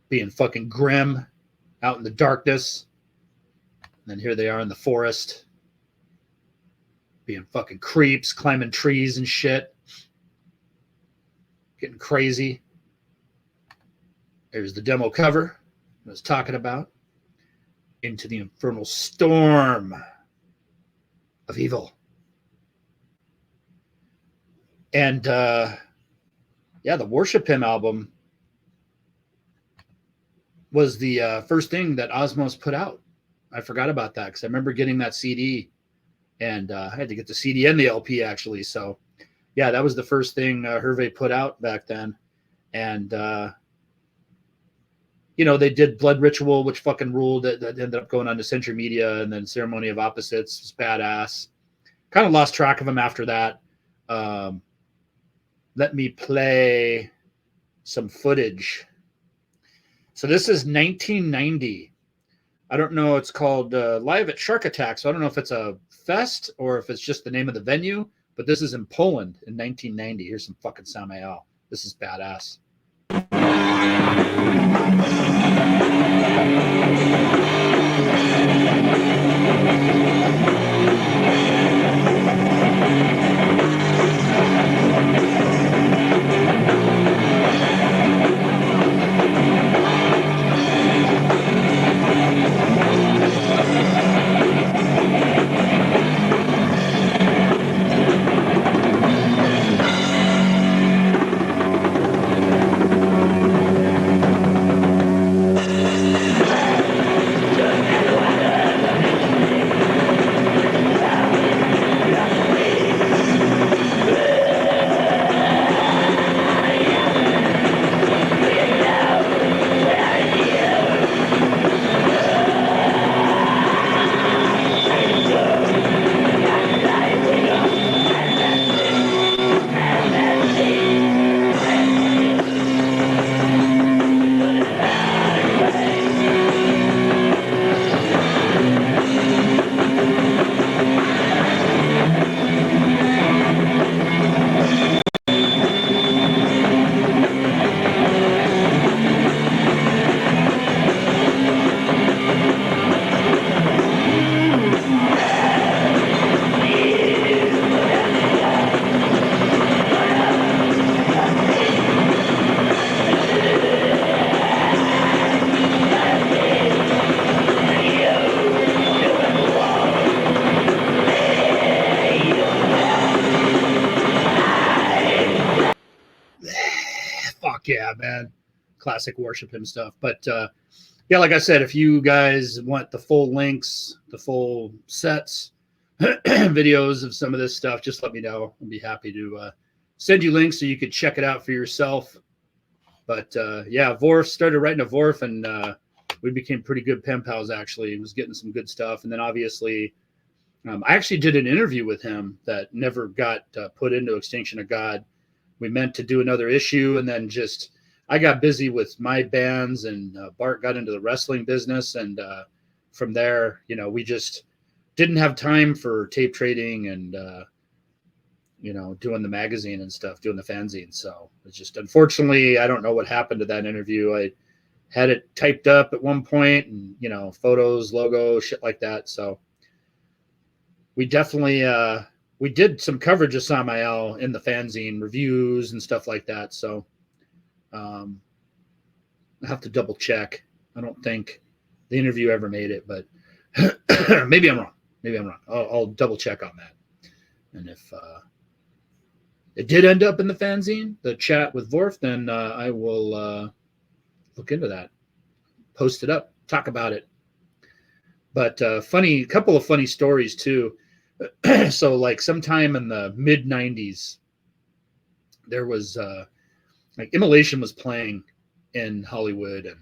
Being fucking grim out in the darkness. And then here they are in the forest. Being fucking creeps, climbing trees and shit. Getting crazy. There's the demo cover I was talking about. Into the Infernal Storm of Evil. And yeah, the Worship Hymn album was the first thing that Osmos put out. I forgot about that because I remember getting that CD, and I had to get the CD and the LP actually. So yeah, that was the first thing Hervé put out back then. And they did Blood Ritual, which fucking ruled. That ended up going on to Century Media, and then Ceremony of Opposites was badass. Kind of lost track of them after that. Let me play some footage. So this is 1990. I don't know. It's called Live at Shark Attack. So I don't know if it's a fest or if it's just the name of the venue, but this is in Poland in 1990. Here's some fucking SAMAEL. This is badass. Yeah, man, classic worship hymn stuff. But yeah, like I said, if you guys want the full links, the full sets, videos of some of this stuff, just let me know. I'll be happy to send you links so you could check it out for yourself. But yeah, Vorf started writing a Vorf, and we became pretty good pen pals. Actually, he was getting some good stuff, and then obviously, I actually did an interview with him that never got put into Extinction of God. We meant to do another issue, and then just I got busy with my bands, and Bart got into the wrestling business, and from there, we just didn't have time for tape trading and doing the magazine and stuff, doing the fanzine. So it's just, unfortunately, I don't know what happened to that interview. I had it typed up at one point, and photos, logo, shit like that. So we definitely we did some coverage of SAMAEL in the fanzine, reviews and stuff like that. So I have to double check. I don't think the interview ever made it, but maybe I'm wrong. I'll double check on that. And if it did end up in the fanzine, the chat with Vorf, then I will look into that, post it up, talk about it. But couple of funny stories too. So like sometime in the mid 90s, there was like Immolation was playing in Hollywood, and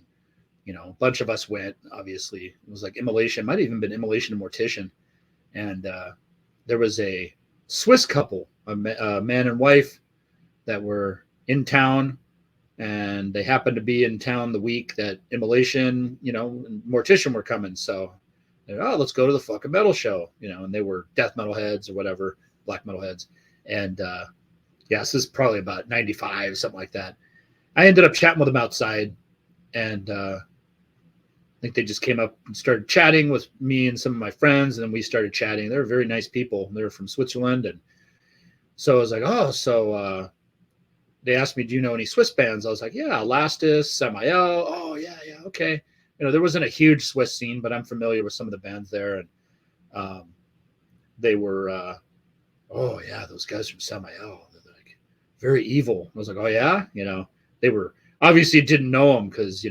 a bunch of us went. Obviously, it was like Immolation, might have even been Immolation and Mortician, and there was a Swiss couple, a man and wife, that were in town, and they happened to be in town the week that Immolation, and Mortician were coming. So let's go to the fucking metal show, and they were death metal heads or whatever, black metal heads. And yeah, this is probably about 95, something like that. I ended up chatting with them outside, and I think they just came up and started chatting with me and some of my friends, and then we started chatting. They were very nice people. They were from Switzerland, and so I was like, they asked me, do you know any Swiss bands? I was like, yeah, Elastis, SAMAEL. Oh, yeah, okay. There wasn't a huge Swiss scene, but I'm familiar with some of the bands there. And they were, those guys from SAMAEL, they're like very evil. I was like, oh, yeah? They were obviously didn't know them because,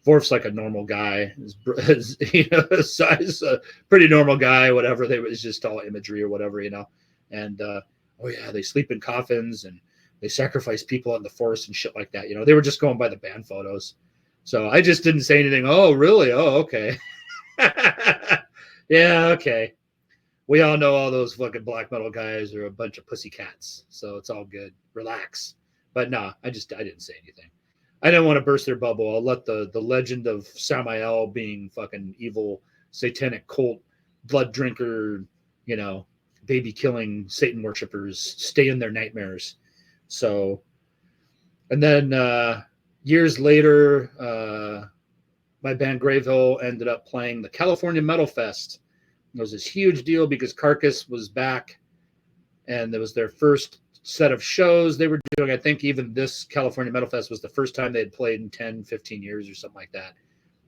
Vorf's like a normal guy, his size, pretty normal guy, whatever. It was just all imagery or whatever, And oh yeah, they sleep in coffins and they sacrifice people in the forest and shit like that. They were just going by the band photos. So I just didn't say anything. Oh, really? Oh, okay. Yeah, okay. We all know all those fucking black metal guys are a bunch of pussycats. So it's all good. Relax. But no, I didn't say anything. I didn't want to burst their bubble. I'll let the legend of Samael being fucking evil, satanic cult, blood drinker, baby killing Satan worshipers stay in their nightmares. So, and then years later, my band Grayville ended up playing the California Metal Fest. It was this huge deal because Carcass was back, and it was their first set of shows they were doing. I think even this California Metal Fest was the first time they had played in 10, 15 years or something like that.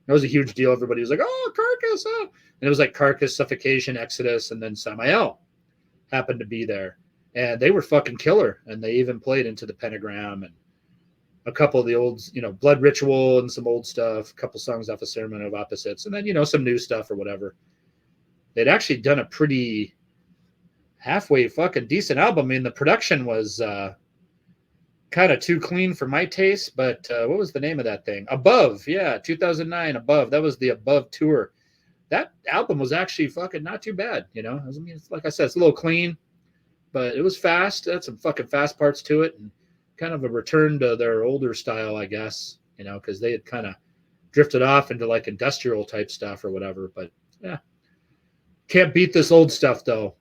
It was a huge deal. Everybody was like, oh, Carcass. Oh. And it was like Carcass, Suffocation, Exodus, and then Samael happened to be there. And they were fucking killer. And they even played Into the Pentagram and a couple of the old, Blood Ritual and some old stuff, a couple songs off of Ceremony of Opposites, and then, some new stuff or whatever. They'd actually done a pretty halfway fucking decent album. I mean, the production was kind of too clean for my taste, but what was the name of that thing? Above, yeah, 2009, Above. That was the Above tour. That album was actually fucking not too bad, I mean, like I said, it's a little clean, but it was fast. It had some fucking fast parts to it, and kind of a return to their older style, I guess, because they had kind of drifted off into like industrial type stuff or whatever. But yeah, can't beat this old stuff though.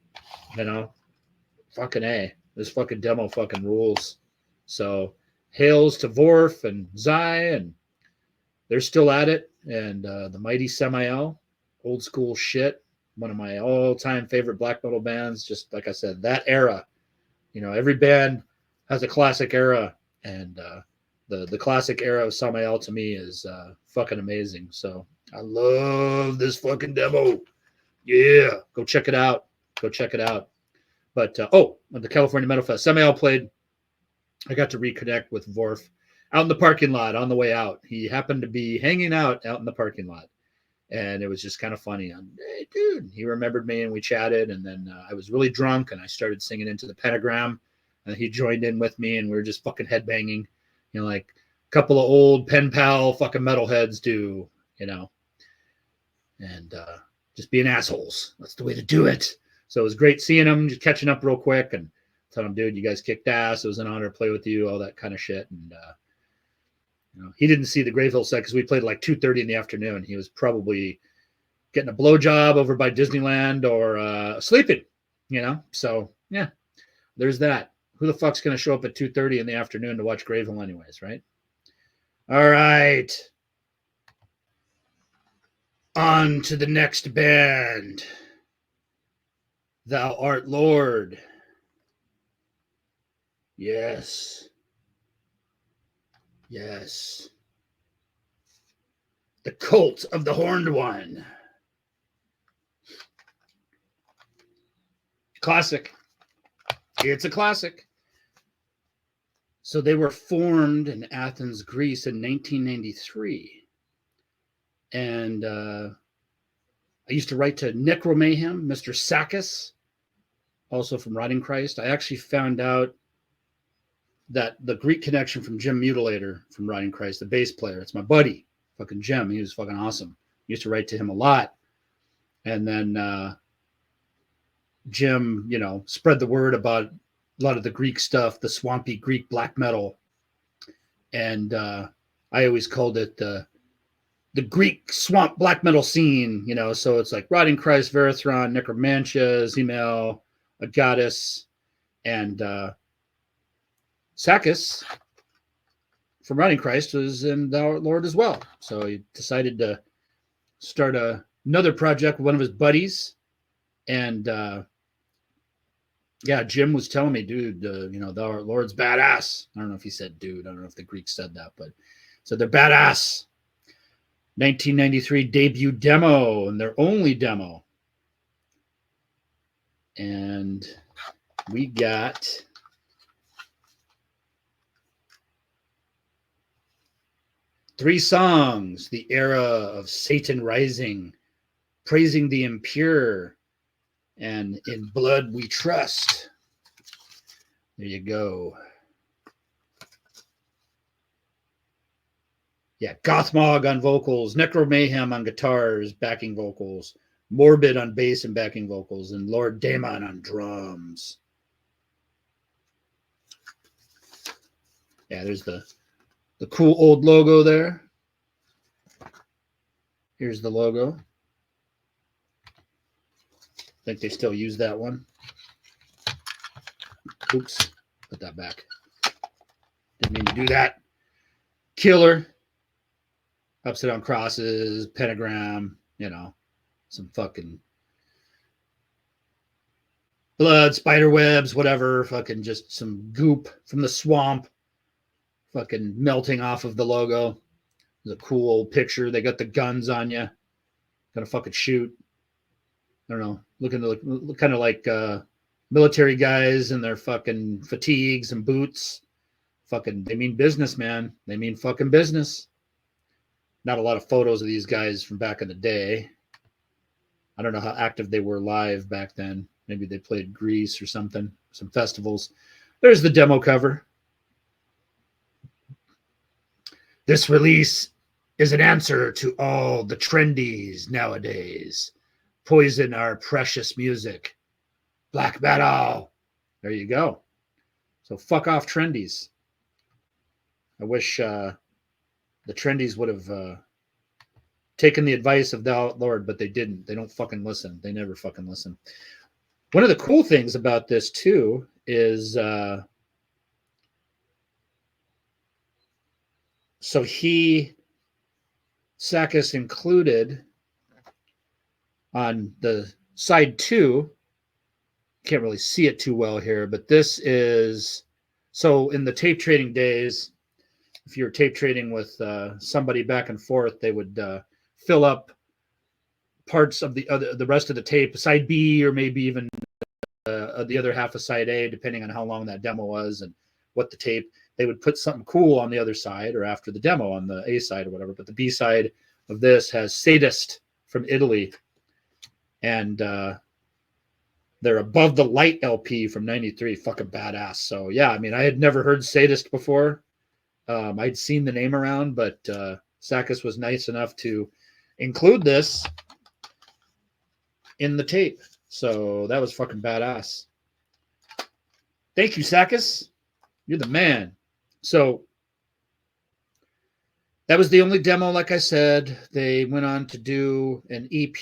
Fucking A. This fucking demo fucking rules. So hails to Vorf and Zai, and they're still at it. And the mighty Samael, old school shit. One of my all-time favorite black metal bands. Just like I said, that era. Every band has a classic era, and the classic era of Samael to me is fucking amazing. So I love this fucking demo. Yeah, go check it out. Go check it out. But, at the California Metal Fest, Samael played. I got to reconnect with Vorf out in the parking lot on the way out. He happened to be hanging out in the parking lot. And it was just kind of funny. Hey, dude, he remembered me and we chatted. And then I was really drunk and I started singing Into the Pentagram. And he joined in with me and we were just fucking headbanging, like a couple of old pen pal fucking metalheads do, and just being assholes. That's the way to do it. So it was great seeing him, just catching up real quick and telling him, dude, you guys kicked ass. It was an honor to play with you, all that kind of shit. And, he didn't see the Grayville set because we played like 2:30 in the afternoon. He was probably getting a blowjob over by Disneyland or sleeping, So, yeah, there's that. Who the fuck's going to show up at 2:30 in the afternoon to watch Grayville anyways, right? All right. On to the next band. Thou art Lord. Yes. Yes. The Cult of the Horned One. Classic. It's a classic. So they were formed in Athens, Greece in 1993. And I used to write to Necromayhem, Mr. Sakis, also from Rotting Christ. I actually found out that the Greek connection from Jim Mutilator from Rotting Christ, the bass player, it's my buddy, fucking Jim. He was fucking awesome. I used to write to him a lot. And then Jim, spread the word about a lot of the Greek stuff, the swampy Greek black metal. And I always called it the Greek swamp black metal scene, so it's like Rotting Christ, Verathron, Necromantia, Zemel, Agatis, and Sakis from Rotting Christ was in Thou Art Lord as well. So he decided to start another project with one of his buddies. And Jim was telling me, dude, Thou Art Lord's badass. I don't know if he said dude. I don't know if the Greeks said that, but so they're badass. 1993 debut demo and their only demo. And we got 3 songs, the era of Satan rising, praising the impure, and in blood we trust. There you go. Yeah, Gothmog on vocals, Necro Mayhem on guitars, backing vocals, Morbid on bass and backing vocals, and Lord Damon on drums. Yeah, there's the cool old logo there. Here's the logo. I think they still use that one. Oops, put that back. Didn't mean to do that. Killer. Upside down crosses, pentagram, you know, some fucking blood, spider webs, whatever, fucking just some goop from the swamp, fucking melting off of the logo. It's a cool old picture. They got the guns on you. Gonna fucking shoot. I don't know, looking to look kind of like military guys in their fucking fatigues and boots. Fucking, they mean business, man. They mean fucking business. Not a lot of photos of these guys from back in the day. I don't know how active they were live back then. Maybe they played Greece or something, some festivals. There's the demo cover. This release is an answer to all the trendies nowadays. Poison our precious music. Black metal. There you go. So fuck off trendies. I wish the trendies would have taken the advice of thou Lord, but they didn't. They don't fucking listen. They never fucking listen. One of the cool things about this too is so Sakis included on the side 2, can't really see it too well here, but this is, so in the tape trading days, if you were tape trading with somebody back and forth, they would fill up parts of the rest of the tape, side B, or maybe even the other half of side A, depending on how long that demo was and what the tape. They would put something cool on the other side or after the demo on the A side or whatever. But the B side of this has Sadist from Italy, and they're Above the Light LP from '93. Fucking badass. So yeah, I mean, I had never heard Sadist before. I'd seen the name around, but Sakis was nice enough to include this in the tape. So that was fucking badass. Thank you, Sakis. You're the man. So that was the only demo, like I said. They went on to do an EP.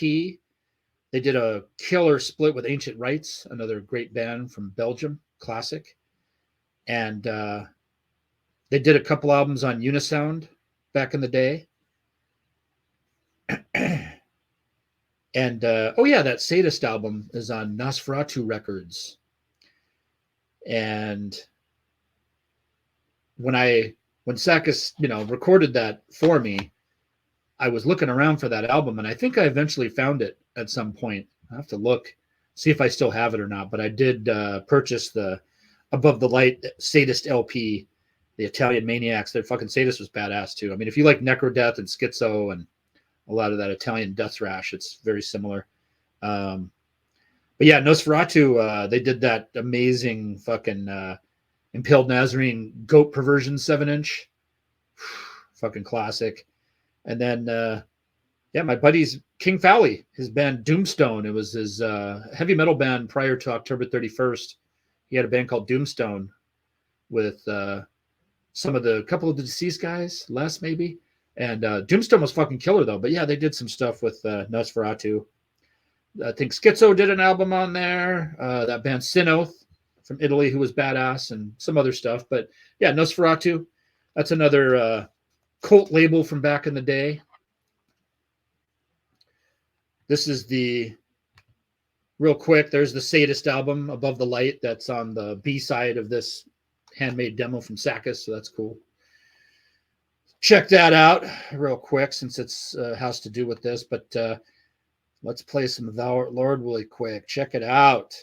They did a killer split with Ancient Rites, another great band from Belgium, classic. And they did a couple albums on Unisound back in the day. And, oh yeah, that Sadist album is on Nosferatu Records. And when Sakis, recorded that for me, I was looking around for that album, and I think I eventually found it at some point. I have to look, see if I still have it or not. But I did purchase the Above the Light Sadist LP, the Italian Maniacs. Their fucking Sadist was badass too. I mean, if you like Necrodeath and Schizo and a lot of that Italian death thrash, it's very similar. But yeah, Nosferatu, they did that amazing fucking Impaled Nazarene Goat Perversion 7-inch. Fucking classic. And then, yeah, my buddy's King Fowley, his band Doomstone. It was his heavy metal band prior to October 31st. He had a band called Doomstone with couple of the deceased guys, less maybe. And Doomstone was fucking killer though. But yeah, they did some stuff with Nosferatu. I think Schizo did an album on there. That band Sinoth from Italy, who was badass, and some other stuff. But yeah, Nosferatu, that's another cult label from back in the day. This is real quick, there's the Sadist album, Above the Light, that's on the B side of this handmade demo from Sakis, so that's cool. Check that out real quick, since it's has to do with this, but let's play some Thou Lord really quick. Check it out.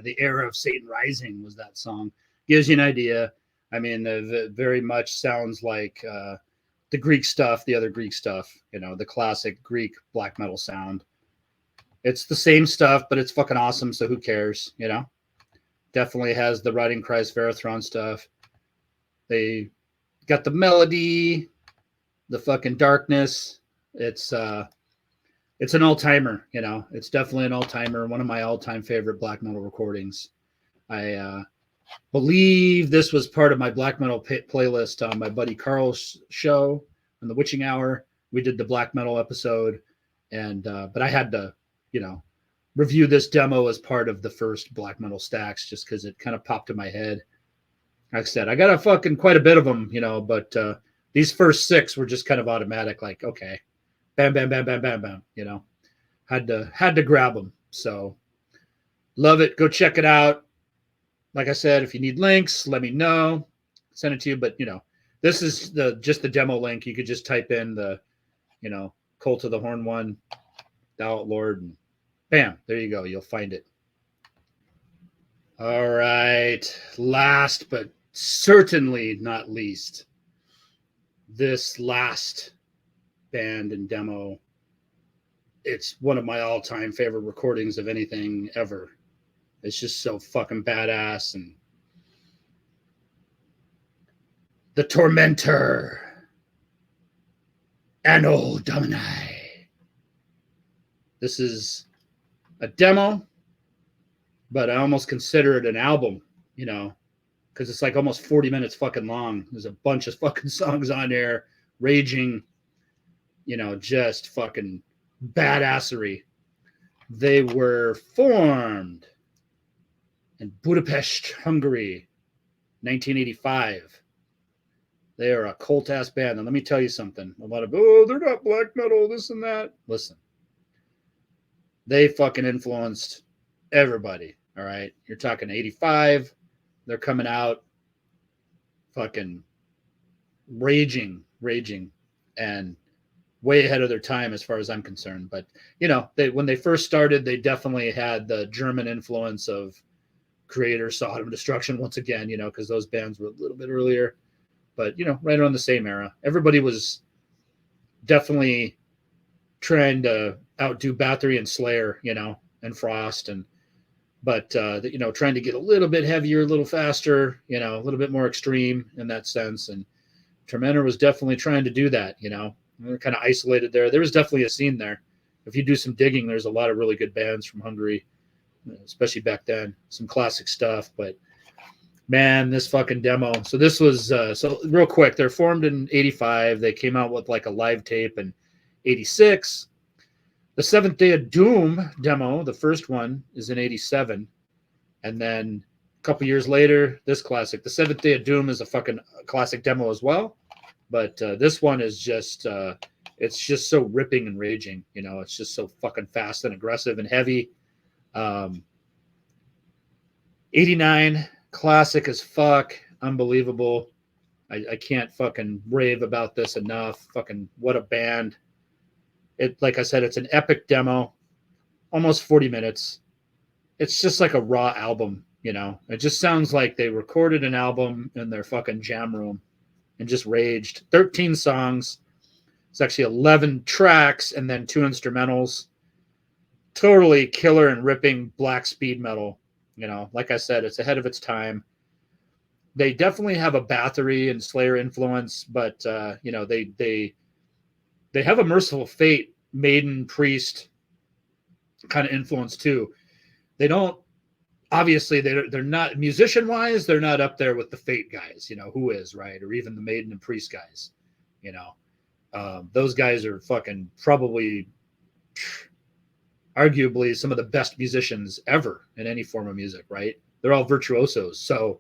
The Era of Satan Rising was that song. Gives you an idea. I mean, it very much sounds like the Greek stuff, the other Greek stuff, the classic Greek black metal sound. It's the same stuff, but it's fucking awesome, so who cares, Definitely has the Riding Christ Verathron stuff. They got the melody, the fucking darkness. It's an all-timer, It's definitely an all-timer, one of my all-time favorite black metal recordings. I believe this was part of my black metal playlist on my buddy Carl's show on the Witching Hour. We did the black metal episode, and but I had to, review this demo as part of the first black metal stacks just because it kind of popped in my head. Like I said, I got a fucking quite a bit of them, but these first 6 were just kind of automatic, like, okay, bam, bam, bam, bam, bam, bam, had to grab them. So love it. Go check it out. Like I said, if you need links, let me know. Send it to you. But, this is just the demo link. You could just type in the, Cult of the Horn one, Thou Art Lord, and bam, there you go. You'll find it. All right. Last but certainly not least, this last band and demo, it's one of my all-time favorite recordings of anything ever. It's just so fucking badass. And the Tormentor, Anno Domini. This is a demo, but I almost consider it an album, because it's like almost 40 minutes fucking long. There's a bunch of fucking songs on there, raging, just fucking badassery. They were formed in Budapest, Hungary, 1985. They are a cult-ass band. And let me tell you something. A lot of, they're not black metal, this and that. Listen. They fucking influenced everybody, all right? You're talking 85. They're coming out fucking raging, and way ahead of their time as far as I'm concerned. But, when they first started, they definitely had the German influence of Creator, Sodom, Destruction once again, because those bands were a little bit earlier. But, right around the same era. Everybody was definitely trying to outdo Bathory and Slayer, and Frost, but trying to get a little bit heavier, a little faster, a little bit more extreme in that sense. And Tormentor was definitely trying to do that, They're kind of isolated there. There was definitely a scene there. If you do some digging, there's a lot of really good bands from Hungary, especially back then. Some classic stuff, but man, this fucking demo. So this was, so real quick, they're formed in 85. They came out with like a live tape in 86. The Seventh Day of Doom demo, the first one, is in 87. And then a couple years later, this classic. The Seventh Day of Doom is a fucking classic demo as well. But this one is just, it's just so ripping and raging. It's just so fucking fast and aggressive and heavy. 89, classic as fuck. Unbelievable. I can't fucking rave about this enough. Fucking what a band. It, like I said, it's an epic demo, almost 40 minutes. It's just like a raw album, It just sounds like they recorded an album in their fucking jam room and just raged. 13 songs. It's actually 11 tracks and then 2 instrumentals. Totally killer and ripping black speed metal. Like I said, it's ahead of its time. They definitely have a Bathory and Slayer influence, but they have a Merciful Fate, Maiden, Priest kind of influence too. They don't, obviously, they're not, musician-wise, they're not up there with the Fate guys, who is, right? Or even the Maiden and Priest guys, Those guys are fucking probably, arguably, some of the best musicians ever in any form of music, right? They're all virtuosos. So,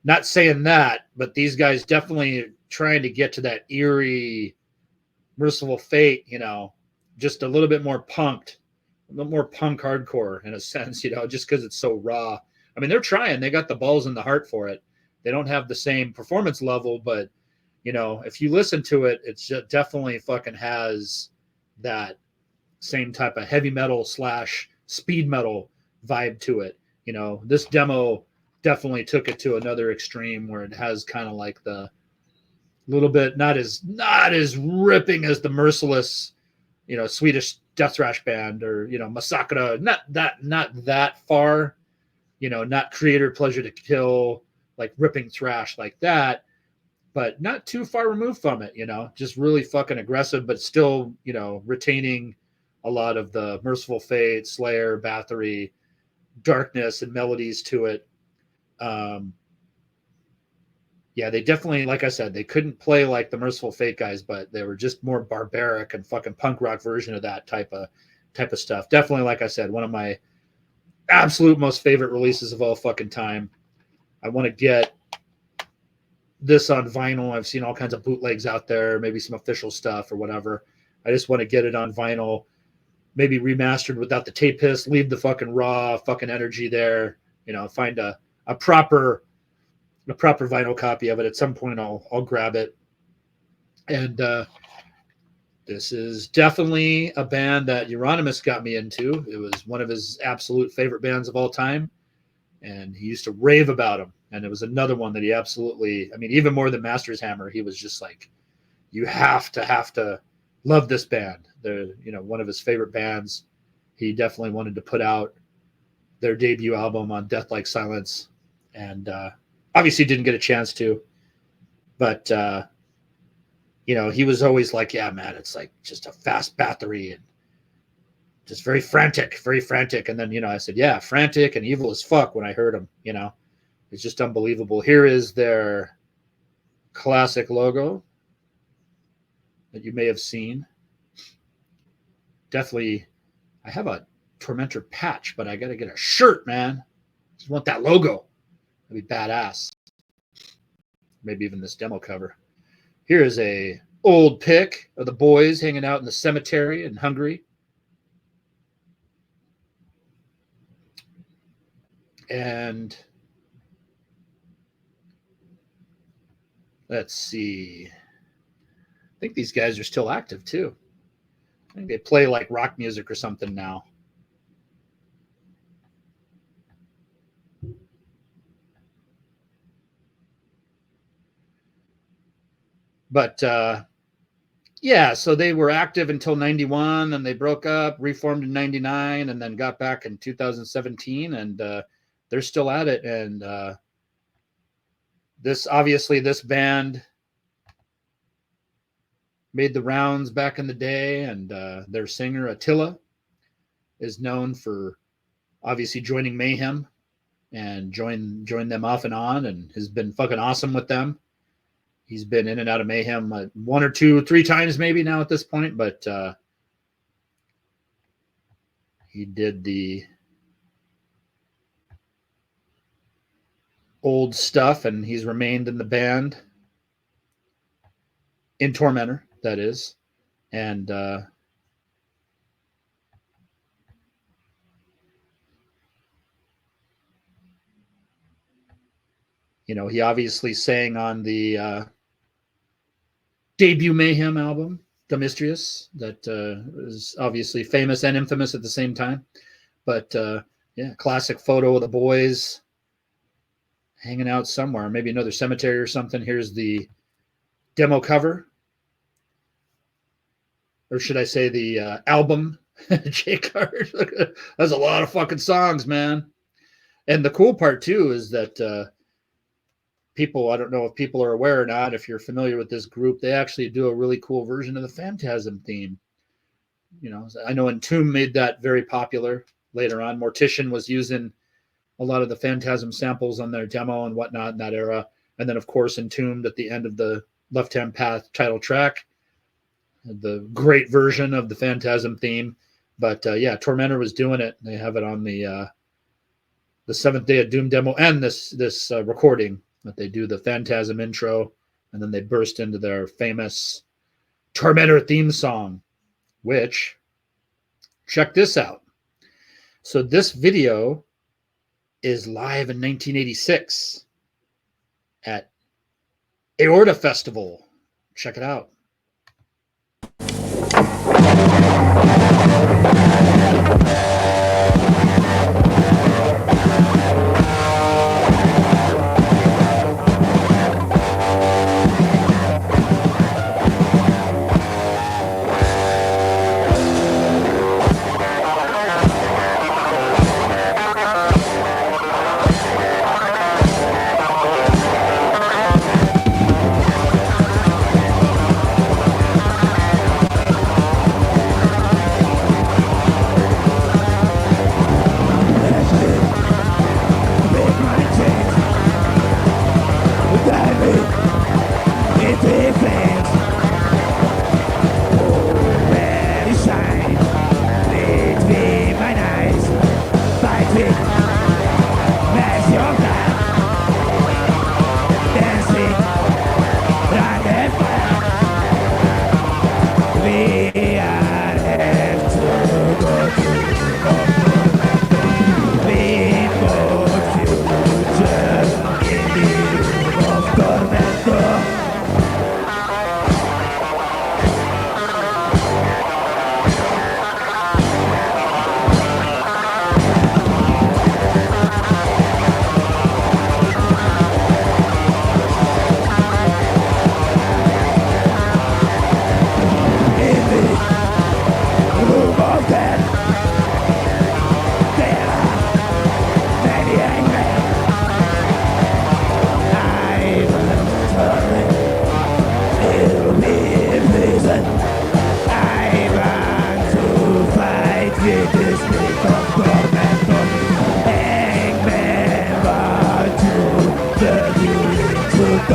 not saying that, but these guys definitely trying to get to that eerie, Merciful Fate, just a little bit more punked, a little more punk hardcore in a sense, just because it's so raw. I mean, they're trying. They got the balls and the heart for it. They don't have the same performance level, but, if you listen to it, it's just definitely fucking has that same type of heavy metal / speed metal vibe to it. You know, this demo definitely took it to another extreme where it has kind of like the little bit not as ripping as the Merciless, you know, Swedish death thrash band, or, you know, Massacre, not that far, you know, not Creator Pleasure to Kill, like ripping thrash like that, but not too far removed from it, you know, just really fucking aggressive, but still, you know, retaining a lot of the Merciful Fate, Slayer, Bathory, darkness and melodies to it. Yeah, they definitely, like I said, they couldn't play like the Merciful Fate guys, but they were just more barbaric and fucking punk rock version of that type of stuff. Definitely, like I said, one of my absolute most favorite releases of all fucking time. I want to get this on vinyl. I've seen all kinds of bootlegs out there, maybe some official stuff or whatever. I just want to get it on vinyl, maybe remastered without the tape hiss, leave the fucking raw fucking energy there, you know, find a proper vinyl copy of it. At some point I'll grab it. And this is definitely a band that Euronymous got me into. It was one of his absolute favorite bands of all time, and he used to rave about them. And it was another one that he absolutely, I mean, even more than Master's Hammer, he was just like, you have to love this band. They're, you know, one of his favorite bands. He definitely wanted to put out their debut album on Death Like Silence, and obviously didn't get a chance to, but you know, he was always like, yeah, man, it's like just a fast Bathory and just very frantic. And then, you know, I said, yeah, frantic and evil as fuck when I heard him, you know. It's just unbelievable. Here is their classic logo that you may have seen. Definitely, I have a Tormentor patch, but I got to get a shirt, man. Just want that logo. That'd be badass. Maybe even this demo cover. Here is a old pic of the boys hanging out in the cemetery in Hungary. And let's see. I think these guys are still active too. I think they play like rock music or something now. But yeah, so they were active until 91, and they broke up, reformed in 99, and then got back in 2017, and they're still at it. And this band made the rounds back in the day, and their singer Attila is known for obviously joining Mayhem and joined them off and on, and has been fucking awesome with them. He's been in and out of Mayhem 1 or 2, 3 times maybe now at this point, but he did the old stuff, and he's remained in the band, in Tormentor, that is. And you know, he obviously sang on the debut Mayhem album, Demetrius, that is obviously famous and infamous at the same time. But yeah, classic photo of the boys hanging out somewhere, maybe another cemetery or something. Here's the demo cover, or should I say the album. J Card. That's a lot of fucking songs, man. And the cool part too is that people, I don't know if people are aware or not, if you're familiar with this group, they actually do a really cool version of the Phantasm theme. You know, I know Entomb made that very popular later on. Mortician was using a lot of the Phantasm samples on their demo and whatnot in that era. And then, of course, Entombed at the end of the Left Hand Path title track, the great version of the Phantasm theme. But yeah, Tormentor was doing it. They have it on the Seventh Day of Doom demo and this recording that they do the Phantasm intro, and then they burst into their famous Tormentor theme song, which, check this out. So this video is live in 1986 at Aorta Festival. Check it out.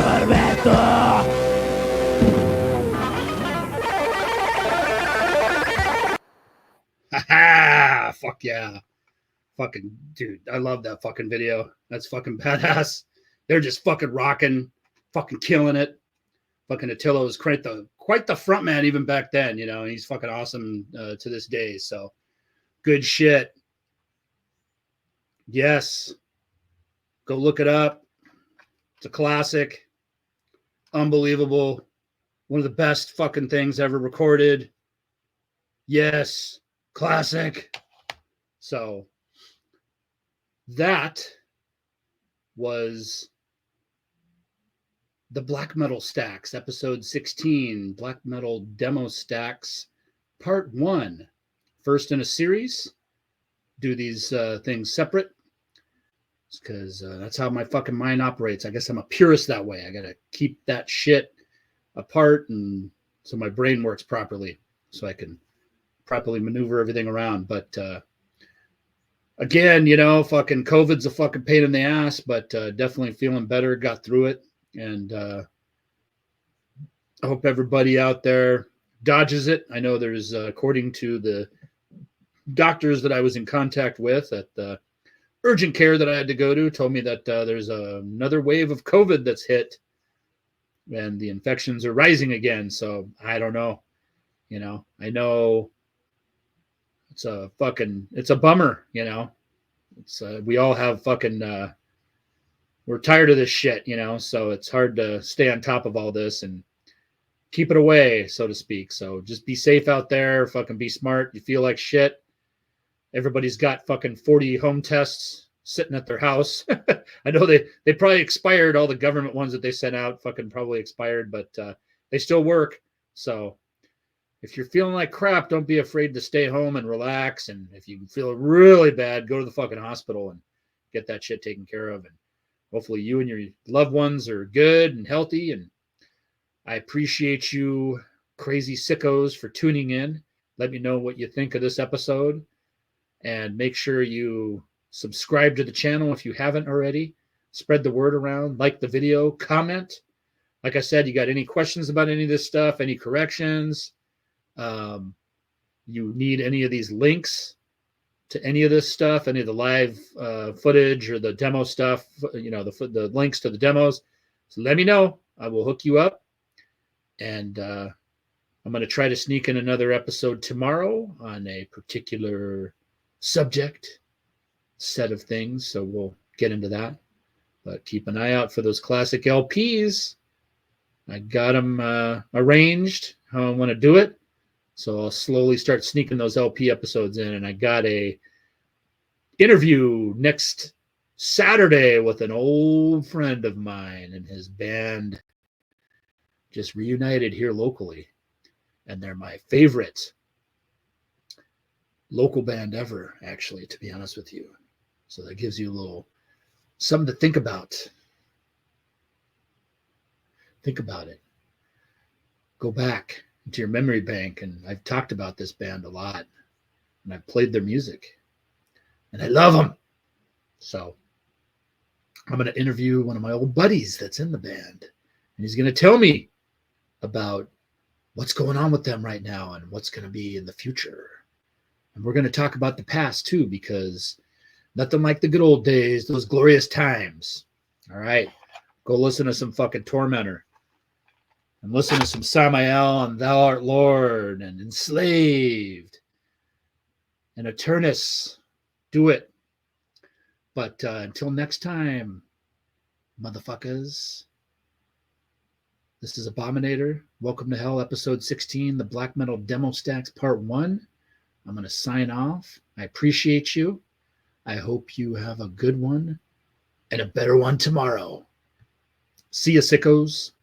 Tormentor! Ha! Fuck yeah. Fucking dude, I love that fucking video. That's fucking badass. They're just fucking rocking, fucking killing it. Fucking Attila was quite the front man even back then, you know, and he's fucking awesome to this day. So good shit. Yes. Go look it up. It's a classic. Unbelievable. One of the best fucking things ever recorded. Yes. Classic. So that was the Black Metal Stacks, episode 16, Black Metal Demo Stacks, part 1. First in a series. Do these things separate because that's how my fucking mind operates. I guess I'm a purist that way. I got to keep that shit apart and so my brain works properly so I can properly maneuver everything around. But again, you know, fucking COVID's a fucking pain in the ass, but definitely feeling better, got through it. And I hope everybody out there dodges it. I know there's, according to the doctors that I was in contact with at the urgent care that I had to go to, told me that there's another wave of COVID that's hit and the infections are rising again. So I don't know. You know, I know it's a bummer, you know. It's we all have fucking we're tired of this shit, you know, so it's hard to stay on top of all this and keep it away, so to speak. So just be safe out there, fucking be smart. You feel like shit. Everybody's got fucking 40 home tests sitting at their house. I know they probably expired. All the government ones that they sent out fucking probably expired, but they still work. So if you're feeling like crap, don't be afraid to stay home and relax. And if you feel really bad, go to the fucking hospital and get that shit taken care of. And hopefully you and your loved ones are good and healthy. And I appreciate you crazy sickos for tuning in. Let me know what you think of this episode. And make sure you subscribe to the channel if you haven't already. Spread the word around. Like the video. Comment. Like I said, you got any questions about any of this stuff, any corrections, you need any of these links to any of this stuff, any of the live footage or the demo stuff, you know, the links to the demos. So let me know. I will hook you up. And I'm going to try to sneak in another episode tomorrow on a particular subject set of things. So we'll get into that. But keep an eye out for those classic LPs. I got them arranged how I want to do it. So I'll slowly start sneaking those LP episodes in. And I got a interview next Saturday with an old friend of mine and his band just reunited here locally. And they're my favorite local band ever, actually, to be honest with you. So that gives you a little something to think about. Think about it. Go back into your memory bank, and I've talked about this band a lot, and I've played their music, and I love them. So I'm going to interview one of my old buddies that's in the band, and he's going to tell me about what's going on with them right now and what's going to be in the future. And we're going to talk about the past too, because nothing like the good old days, those glorious times. All right, go listen to some fucking Tormentor. And listen to some SAMAEL and Thou Art Lord and Enslaved and AETERNUS. Do it. But until next time, motherfuckers, this is Abominator. Welcome to Hell, episode 16, the Black Metal Demo Stacks, part 1. I'm going to sign off. I appreciate you. I hope you have a good one and a better one tomorrow. See ya, sickos.